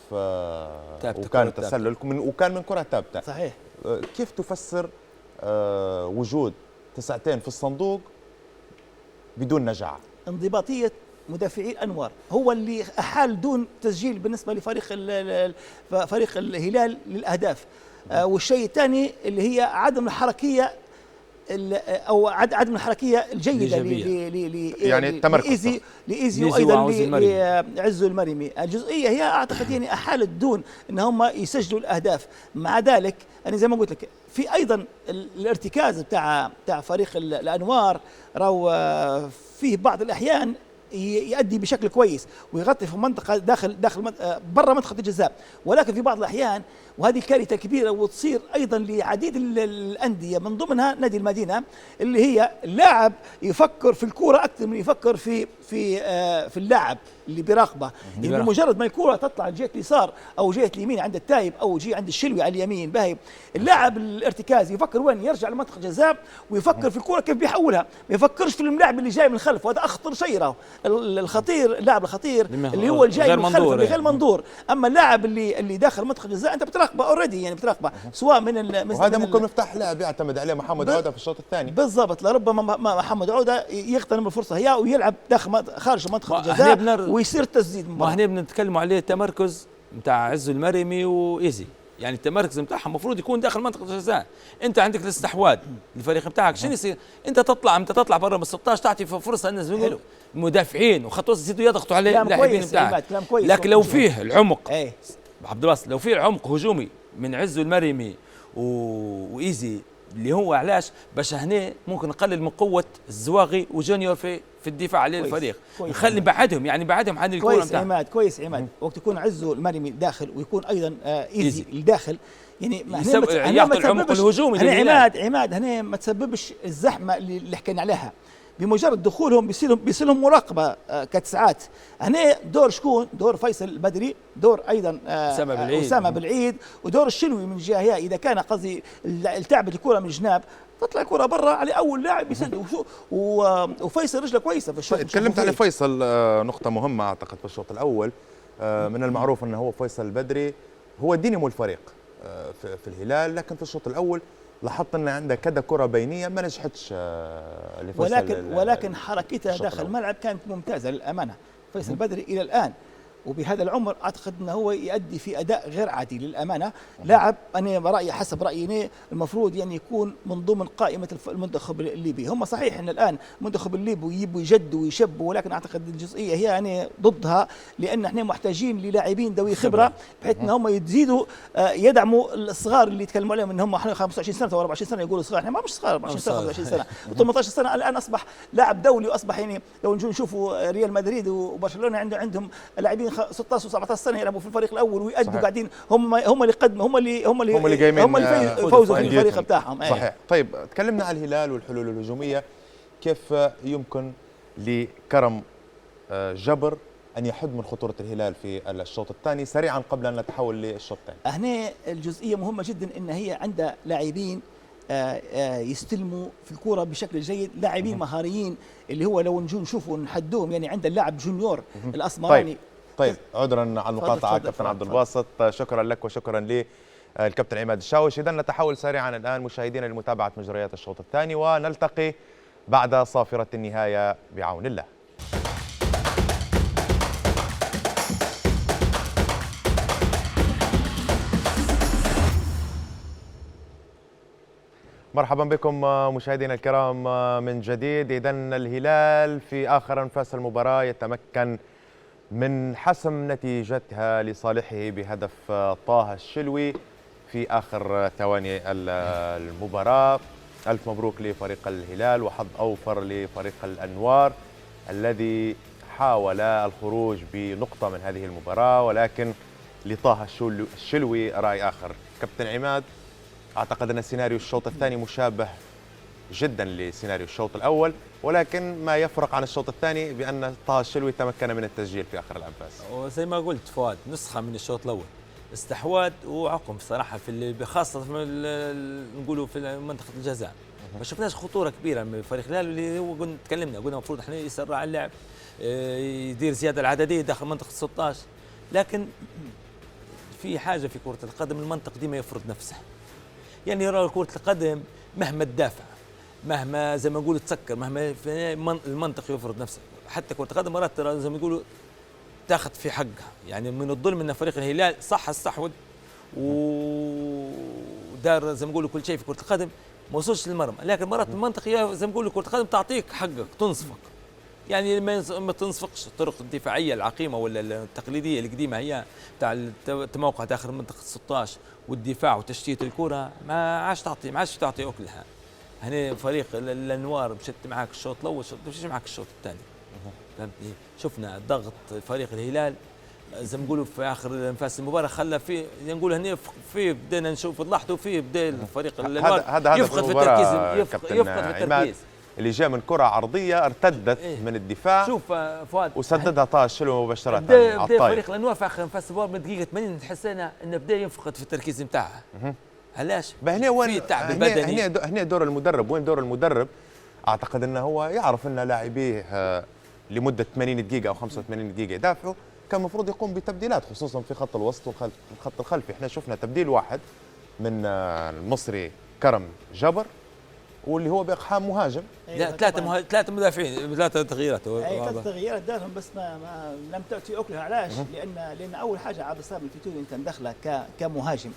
S1: وكان تسلل وكان من كره ثابته.
S3: صحيح.
S1: كيف تفسر وجود تسعتين في الصندوق بدون نجاعه؟
S3: انضباطيه مدافعي الانوار هو اللي احال دون تسجيل بالنسبه لفريق فريق الهلال للاهداف. والشيء الثاني اللي هي عدم الحركيه او عدم الحركيه الجيده
S1: يعني التمركز
S3: لايزي وايضا لعزو المرمي. الجزئيه هي اعتقد يعني احالت دون ان هم يسجلوا الاهداف. مع ذلك انا زي ما قلت لك في ايضا الارتكاز بتاع فريق الانوار راهو فيه بعض الاحيان يؤدي بشكل كويس ويغطي في منطقه داخل برا منطقه الجزاء، ولكن في بعض الاحيان وهذه كارثه كبيره وتصير ايضا لعديد الانديه من ضمنها نادي المدينه، اللي هي اللاعب يفكر في الكوره اكثر من يفكر في اللاعب اللي بيراقبه. يعني بمجرد ما الكوره تطلع جهه اليسار او جهه اليمين عند التايب او جهه عند الشلوي على اليمين باهي، اللاعب الارتكاز يفكر وين يرجع لمنطقه الجزاء ويفكر في الكوره كيف بيحولها، ما يفكرش في اللاعب اللي جاي من الخلف، وهذا اخطر شيء راهو. الخطير اللاعب الخطير اللي هو الجاي من الخلف اللي غير منظور، اما اللاعب اللي داخل منطقه الجزاء انت بتراقبه اوريدي، يعني بتراقبه سواء من
S1: وهذا ممكن مفتاح لعب يعتمد عليه محمد عوده في الشوط الثاني
S3: بالضبط. لربما محمد عوده يغتنم الفرصه هي ويلعب خارج منطقه الجزاء ويصير تسديد مباراة.
S2: ما هنا بنتكلموا عليه التمركز نتاع عز المرمي وايزي، يعني التمركز نتاعهم المفروض يكون داخل منطقه الجزاء. انت عندك الاستحواذ الفريق نتاعك شنو يصير؟ انت تطلع برا من 16 تعطي فرصه الناس يقولوا المدافعين وخط وسط يزيدوا يضغطوا على اللاعبين نتاعك. لكن لو فيه العمق عبد الباسط، لو فيه عمق هجومي من عز المرمي وايزي اللي هو علاش باش هنا ممكن نقلل من قوه الزواغي وجونيور في الدفاع على الفريق، نخلي بعدهم يعني بعدهم عن الكره
S3: نتاعهم. كويس عماد وقت يكون عزو المرمي داخل ويكون ايضا ايزي الداخل، يعني
S2: يعطي العمق الهجومي
S3: عماد هنا ما تسببش الزحمه اللي حكينا عليها. بمجرد دخولهم بيصير لهم مراقبه كتسعات. هنا دور شكون؟ دور فيصل البدري، دور ايضا اسامه بالعيد، ودور الشلوي من جهه هي. اذا كان قصدي التعبت الكره من الجناب تطلع الكره برا على اول لاعب يسد، وفيصل رجله كويسه في الشوط.
S1: تكلمت على فيصل، نقطه مهمه اعتقد في الشوط الاول. من المعروف انه هو فيصل البدري هو دينامو الفريق في الهلال، لكن في الشوط الاول لاحظت ان عنده كذا كره بينيه ما نجحتش
S3: ولكن حركتها داخل الملعب كانت ممتازه للامانه. فيصل بدري الى الان وبهذا العمر اعتقد انه هو يؤدي في اداء غير عادي للامانه. لاعب انا برايي حسب رايي المفروض يعني يكون من ضمن قائمه المنتخب الليبي. هم صحيح ان الان المنتخب الليبي يجيبوا يجدوا ويشبوا، ولكن اعتقد الجزئيه هي انا ضدها، لان احنا محتاجين للاعبين ذوي خبره بحيث ان هم يزيدوا يدعموا الصغار اللي يتكلموا عليهم ان هم 25 سنه و 24 سنه يقولوا صغار. احنا ما مش صغار 24 سنه 25 سنه و18 سنه الان اصبح لاعب دولي، واصبح يعني لو نشوفوا ريال مدريد وبرشلونه عندهم لاعبين 16 و17 سنه يلعبوا في الفريق الاول ويؤدوا قاعدين هم اللي قدموا هم اللي جايين هم اللي فوزوا في الفريق بتاعهم.
S1: صحيح. طيب تكلمنا عن الهلال والحلول الهجوميه، كيف يمكن لكرم جبر ان يحد من خطوره الهلال في الشوط الثاني سريعا قبل ان نتحول للشوط الثاني؟
S3: هنا الجزئيه مهمه جدا ان هي عندها لاعبين يستلموا في الكرة بشكل جيد، لاعبين مهاريين اللي هو لو نشوفوا نحدوهم. يعني عند اللاعب جونيور الاسمراني.
S1: طيب عذرا على المقاطعه كابتن عبد الباسط، شكرا لك وشكرا للكابتن عماد الشاوش. اذا نتحول سريعا الان مشاهدينا لمتابعه مجريات الشوط الثاني، ونلتقي بعد صافره النهايه بعون الله. مرحبا بكم مشاهدينا الكرام من جديد. إذن الهلال في آخر أنفاس المباراة يتمكن من حسم نتيجتها لصالحه بهدف طه الشلوي في آخر ثواني المباراة. ألف مبروك لفريق الهلال، وحظ أوفر لفريق الأنوار الذي حاول الخروج بنقطة من هذه المباراة، ولكن لطه الشلوي رأي آخر. كابتن عماد، أعتقد أن سيناريو الشوط الثاني مشابه جدا لسيناريو الشوط الأول، ولكن ما يفرق عن الشوط الثاني بأن طه الشلوي تمكن من التسجيل في آخر الأنفاس.
S2: وزي ما قلت فؤاد، نسخة من الشوط الأول، استحواذ وعقم صراحة في خاصة نقولوا في منطقة الجزاء. ما شفناش خطورة كبيرة من فريق الهلال، اللي هو قلنا تكلمنا قلنا المفروض احنا يسرع اللعب، يدير زيادة العددية داخل منطقة 16، لكن في حاجة في كرة القدم المنطق ديما يفرض نفسه. يعني يرى كرة القدم مهما تدافع، مهما زي ما نقول تسكر، مهما المنطق يفرض نفسه. حتى كرة القدم مرات ترى زي ما يقولوا تاخذ في حقها. يعني من الظلم ان فريق الهلال صح استحوذ ودار زي ما نقولوا كل شيء في كرة القدم، ما وصلش للمرمى، لكن مرات المنطق زي ما نقولوا كرة القدم تعطيك حقك، تنصفك. يعني ما تنصفقش الطرق الدفاعيه العقيمه ولا التقليديه القديمه هي تاع التموقع داخل منطقه 16 والدفاع وتشتيت الكره، ما عادش تعطي اكلها. هنا فريق الانوار مشت معاك الشوط الاول، مشيش معاك الشوط الثاني. فهمتني؟ شفنا ضغط فريق الهلال زي ما نقولوا في اخر انفاس المباراه، خلى في نقول هنا في بدينا نشوف نلاحظوا فيه بدا الفريق الانوار يفقد في التركيز، يفقد في التركيز.
S1: اللي جاء من كرة عرضية ارتدت من الدفاع،
S2: شوف فؤاد،
S1: وسددها طه الشلوي مباشرة.
S2: بدا فريق الانوار في اخر انفاس المباراة من دقيقة 80 نحس انه بدا يفقد في التركيز نتاعها. علاش؟
S1: هنا وين
S2: في تعب بدني،
S1: هنا دور المدرب. وين دور المدرب؟ اعتقد انه هو يعرف ان لاعبيه لمدة 80 دقيقة او 85 دقيقة يدافعوا، كان المفروض يقوم بتبديلات خصوصا في خط الوسط والخط الخلفي. احنا شفنا تبديل واحد من المصري كرم جبر، واللي هو باقحام مهاجم.
S2: لا ثلاثة مدافعين، ثلاثة تغييرات.
S3: اي 3 تغييرات دارهم، بس ما لم تأتي أكلها. علاش؟ لأن أول حاجة عبد الصابر الفتوري أنت مدخله كمهاجم.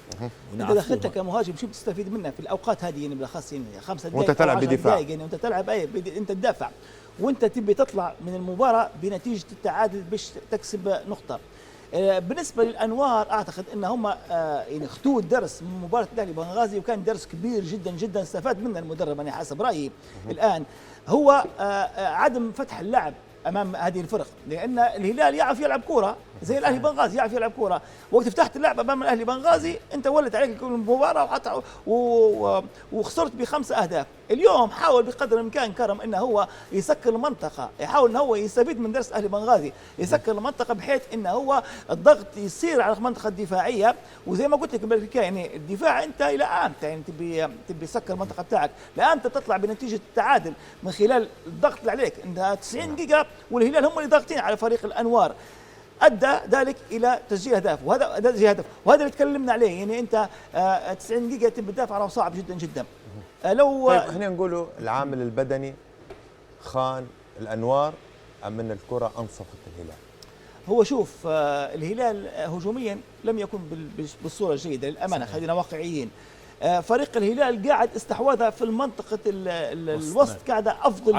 S3: أنت دخلت كمهاجم، شو بتستفيد منه في الأوقات هذه؟ يعني بالأخص يعني 5 دقائق
S1: وأنت تلعب بدفاع،
S3: يعني أنت تلعب أنت تدافع، وأنت تبي تطلع من المباراة بنتيجة التعادل باش تكسب نقطة. بالنسبه للانوار اعتقد ان هم يعني اخذوا الدرس من مباراه الاهلي بنغازي، وكان درس كبير جدا جدا استفاد منه المدرب. انا حسب رايي الان هو عدم فتح اللعب امام هذه الفرق، لان الهلال يعرف يلعب كوره زي الاهلي بنغازي يعرف يلعب كوره. وقت فتحت اللعب امام الاهلي بنغازي انت ولت عليك المباراه وحتى وخسرت ب5 أهداف. اليوم حاول بقدر الامكان كرم انه هو يسكر المنطقه، يحاول انه هو يستفيد من درس اهلي بنغازي، يسكر المنطقه بحيث انه هو الضغط يصير على المنطقه الدفاعيه. وزي ما قلت لك بالحكايه يعني الدفاع انت الى امتى يعني تبي تسكر المنطقه بتاعك، لامتى تطلع بنتيجه التعادل من خلال الضغط اللي عليك. انت 90 دقيقه والهلال هم اللي ضاغطين على فريق الانوار، ادى ذلك الى تسجيل اهداف، وهذا تسجيل هدف، وهذا اللي تكلمنا عليه. يعني انت 90 دقيقه تبي تدافع على صعب جدا جدا. لو
S1: طيب خلينا نقولوا العامل البدني خان الانوار ام ان الكره انصفت الهلال؟
S3: هو شوف الهلال هجوميا لم يكن بالصوره الجيده للامانه، خلينا واقعيين. فريق الهلال قاعد استحواذها في المنطقه الوسط قاعده افضل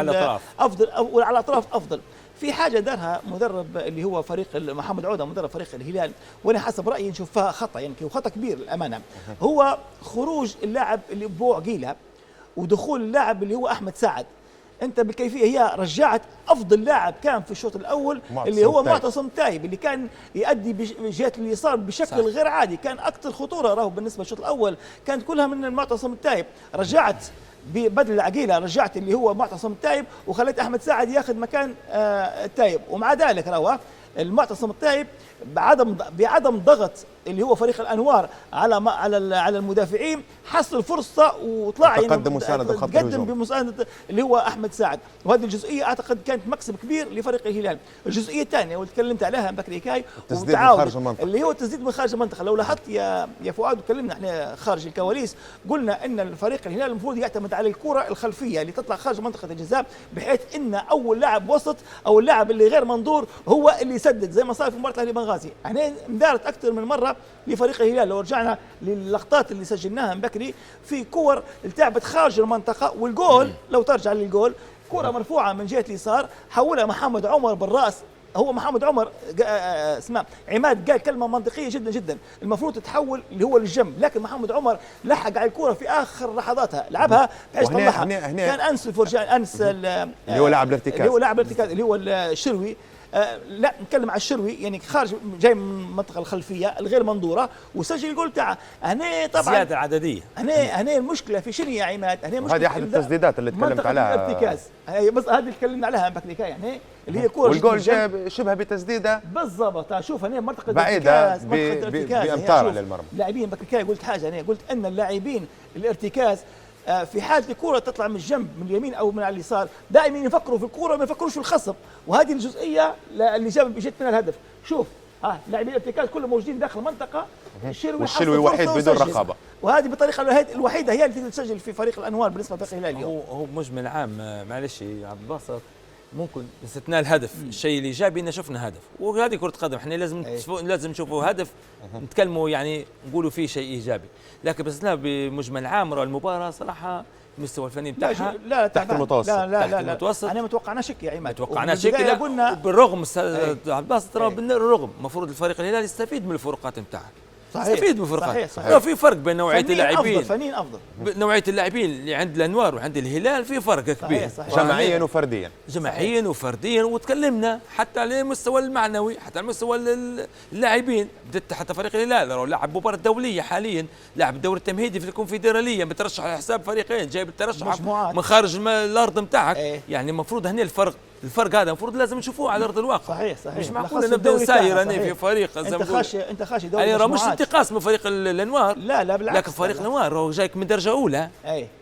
S3: على الاطراف افضل. في حاجه دارها مدرب اللي هو فريق محمد عوده مدرب فريق الهلال، وانا حسب رايي نشوف فيها خطا، يعني وخطا كبير للامانه، هو خروج اللاعب اللي بو عقيله ودخول اللاعب اللي هو احمد سعد. انت بالكيفيه هي رجعت افضل لاعب كان في الشوط الاول اللي هو معتصم تايب، اللي كان يؤدي بجهه اليسار بشكل غير عادي، كان اكثر خطوره راهو بالنسبه للشوط الاول كانت كلها من المعتصم التايب. رجعت بدل العقيله رجعت اللي هو معتصم التايب وخليت احمد سعد ياخذ مكان التايب. ومع ذلك راهو المعتصم التايب بعدم ضغط اللي هو فريق الانوار على المدافعين حصل فرصه وطلع
S1: تقدم مساندة خط الهجوم،
S3: بمساندة اللي هو احمد سعد. وهذه الجزئيه اعتقد كانت مكسب كبير لفريق الهلال. الجزئيه الثانيه واللي تكلمت عليها بكري كاي والتعاون اللي هو التسديد من خارج المنطقه. لو لاحظت يا فؤاد وتكلمنا احنا خارج الكواليس قلنا ان الفريق الهلال المفروض يعتمد على الكره الخلفيه اللي تطلع خارج منطقه الجزاء، بحيث ان اول لاعب وسط او اللاعب اللي غير منظور هو اللي يسدد، زي ما صار في مباراه الاهلي بنغازي. احنا مدارت اكثر من مره لفريق الهلال. لو رجعنا للقطات اللي سجلناها من بكري في كور التعبت خارج المنطقه، والجول لو ترجع للجول كره مرفوعه من جهه اليسار حولها محمد عمر بالراس هو محمد عمر اسمه عماد قال كلمه منطقيه جدا جدا، المفروض تتحول اللي هو للجنب، لكن محمد عمر لحق على الكره في اخر لحظاتها، لعبها بحيث طلعها. كان انس الفرجان، انس
S1: اللي هو لاعب الارتكاز،
S3: اللي هو الشروي. لا نتكلم على الشروي، يعني خارج جاي من المنطقه الخلفيه الغير منظوره وسجل الجول تاعه. هنا طبعا
S2: زياده العدديه،
S3: هنا المشكله في شنو يا عماد؟ هنا مشكله
S1: هذه احد التسديدات اللي تكلمت عليها،
S3: الارتكاز. بس هذه اللي تكلمنا عليها بكريكا، يعني اللي هي كوره
S1: والجول جاب شبه بتسديده
S3: بالضبط. شوف هنا منطقه
S1: بعيده
S3: الارتكاز
S1: بامتار للمرمى.
S3: لاعبين بكريكا قلت حاجه، انا قلت ان اللاعبين الارتكاز في حال الكرة تطلع من الجنب من اليمين او من على اليسار دائما يفكروا في الكرة ما يفكروش في الخصم، وهذه الجزئيه اللي جت منها الهدف. شوف لاعبين الارتكاز كلهم موجودين داخل المنطقه،
S1: والشلوي وحيد بدون رقابه،
S3: وهذه بالطريقه الوحيده هي اللي تقدر تسجل في فريق الانوار بالنسبه لفريق الهلال اليوم.
S2: هو بمجمل عام معلش يا عبد الباسط، ممكن باستثناء الهدف الشيء الايجابي ان شفنا هدف، وهذه كره قدم، احنا لازم نشوفوا هدف نتكلموا يعني نقولوا فيه شيء ايجابي، لكن باستثناء بمجمل عام المباراه صراحه المستوى الفني بتاعها
S3: لا
S1: تحت المتوسط.
S3: لا المتوسط انا ما توقعناش شك يا عماد،
S2: توقعنا شك. لا
S3: قلنا
S2: بالرغم عبد الباسط ترى بالرغم المفروض الفريق الهلالي يستفيد من الفروقات بتاعها، يستفيد من الفروقات.
S3: صحيح.
S2: في فرق بين نوعيه اللاعبين،
S3: فنيين افضل
S2: نوعيه اللاعبين اللي عند الانوار وعند الهلال في فرق كبير،
S3: صحيح.
S1: جماعيا وفرديا،
S2: وفرديا، وتكلمنا حتى على المستوى المعنوي، حتى على مستوى اللاعبين. حتى فريق الهلال لو لعب مباراه دوليه حاليا، لعب الدوري التمهيدي في الكونفدراليه، بترشح على حساب فريقين، جايب الترشح من خارج الارض نتاعك. يعني المفروض هنا الفرق هذا المفروض لازم نشوفوه على ارض الواقع.
S3: صحيح.
S2: مش معقول نبدا نساير انا في فريق
S3: انت خاشي دوري
S2: يعني مش انتقاص من فريق الانوار،
S3: لا بالعكس،
S2: لكن فريق الانوار هو جايك من درجه اولى،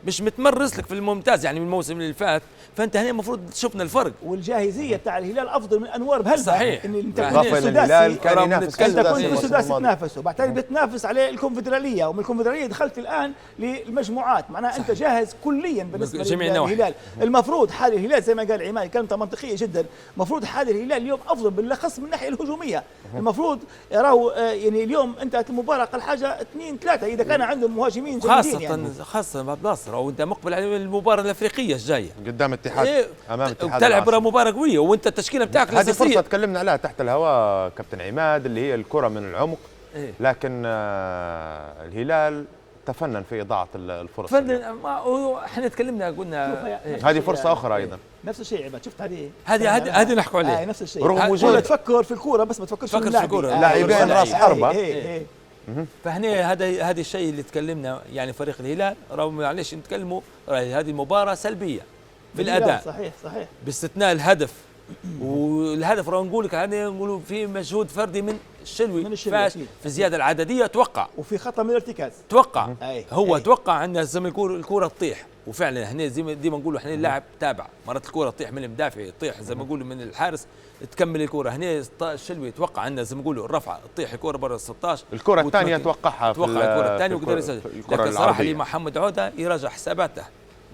S2: مش متمرس لك في الممتاز يعني من الموسم اللي فات، فانت هنا المفروض شفنا الفرق.
S3: والجاهزيه بتاع الهلال افضل من انوار بهلبة.
S2: صحيح.
S3: ان انت
S1: الهلال كان ينافس،
S3: انت كنت السداسي تنافسه، بعدين بتنافس عليه الكونفدراليه، ومن الكونفدراليه دخلت الان للمجموعات، معناها انت جاهز كليا بالنسبه للهلال. المفروض حال الهلال زي ما قال عماد كلمه منطقيه جدا، المفروض حال الهلال اليوم افضل بالاخص من الناحيه الهجوميه. المفروض يراو يعني اليوم انت المباراه اقل حاجه 2-3 اذا كان عندهم مهاجمين جيدين، يعني
S2: خاصه عبد الناصر، وانت مقبل على المباراه الافريقيه الجايه
S1: قدام اتحاد امام اتحاد،
S2: تلعب مباراه قويه، وانت التشكيله بتاعك
S1: هذه فرصه تكلمنا عليها تحت الهواء كابتن عماد، اللي هي الكره من العمق. لكن الهلال تفنن في اضاعه الفرص.
S2: احنا تكلمنا قلنا
S1: هذه فرصه اخرى ايضا.
S3: نفس الشيء عماد، شفت
S2: هذه نحكوا عليها.
S3: نفس الشيء،
S1: رغم وجود
S3: تفكر في الكوره بس ما تفكرش في
S2: الكوره،
S1: لاعبين راس حربه.
S2: فهنا هذا الشيء اللي تكلمنا، يعني فريق الهلال رغم معلش نتكلموا هذه المباراه سلبيه في الاداء،
S3: صحيح
S2: باستثناء الهدف. والهدف راه نقول لك نقولوا في مجهود فردي من الشلوي في الزياده العدديه، اتوقع،
S3: وفي خطا من الارتكاز،
S2: اتوقع هو اتوقع ان زي ما الكره تطيح، وفعلا هنا زي ما ديما نقولوا احنا اللاعب تابع، مرات الكره تطيح من المدافع، تطيح زي ما نقولوا من الحارس تكمل الكره. هنا الشلوي اتوقع ان زي ما نقولوا الرفعه تطيح الكره برا 16،
S1: الكره الثانيه توقعها
S2: الكره الثانيه وقدر يسجل. لكن صراحه محمد عوده يراجع حساباته،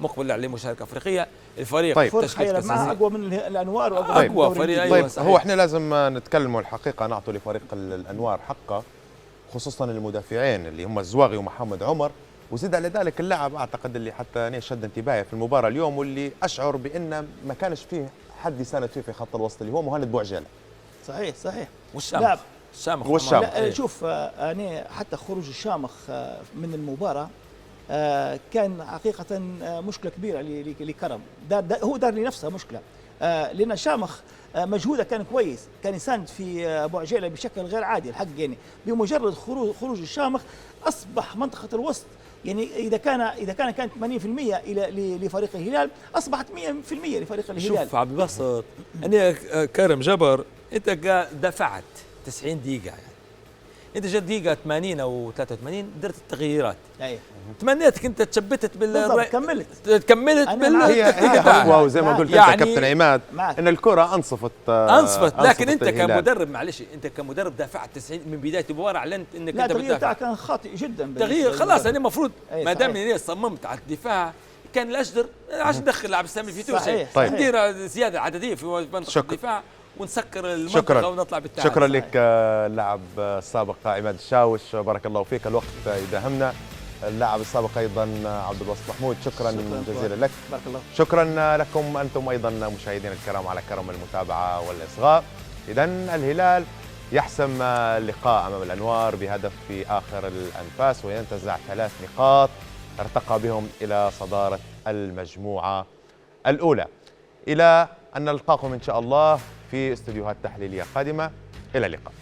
S2: مقبل على مشاركه افريقيه الفريق.
S1: طيب
S3: تشكيل معه اقوى من الانوار
S2: واقوى فريق.
S1: طيب هو احنا لازم نتكلموا الحقيقه، نعطوا لفريق الانوار حقه، خصوصا المدافعين اللي هم الزواغي ومحمد عمر، وزيد على ذلك اللاعب اعتقد اللي حتى أنا شد انتباهي في المباراه اليوم، واللي اشعر بان ما كانش فيه حد يساند فيه في خط الوسط، اللي هو مهند بوعجاله.
S3: صحيح.
S2: والشامخ
S3: لا شوف انا حتى خروج الشامخ من المباراه كان حقيقة مشكلة كبيرة لكرم، هو دار لنفسه مشكلة، لأن شامخ مجهوده كان كويس، كان يساند في أبو عجيلة بشكل غير عادي الحق، يعني بمجرد خروج الشامخ أصبح منطقة الوسط، يعني إذا كانت 80% لفريق الهلال أصبحت 100% لفريق الهلال.
S2: شوف عبد الباسط، أنا كرم جبر أنت دفعت 90 دقيقة، يعني انت جت دقيقه 80 او 83 درت التغييرات. تمنيتك انت تثبتت
S3: كملت
S1: هي وزي ما قلت يعني انت كابتن عماد ان الكره انصفت
S2: لكن انت كمدرب معلش، انت كمدرب دافعت 90 من بدايه المباراه، اعلنت انك انت
S3: التغيير تاعك كان خاطئ جدا.
S2: تغيير خلاص، انا المفروض ما دام اني صممت على الدفاع كان الاشجر عشان ندخل لاعب السامي في توشه، ندير زياده عدديه في منطقه الدفاع ونسكر المنطقة ونطلع بالتعادل.
S1: شكرا لك اللاعب السابق عماد الشاوش، بارك الله فيك. الوقت يداهمنا. اللاعب السابق ايضا عبد الباسط محمود، شكرا جزيلا لك.
S3: بارك الله.
S1: شكرا لكم انتم ايضا مشاهدينا الكرام على كرم المتابعه والاصغاء. إذن الهلال يحسم اللقاء أمام الأنوار بهدف في آخر الأنفاس وينتزع 3 نقاط ارتقى بهم إلى صدارة المجموعة الأولى. إلى أن نلقاكم إن شاء الله في استديوهات تحليلية قادمة. إلى اللقاء.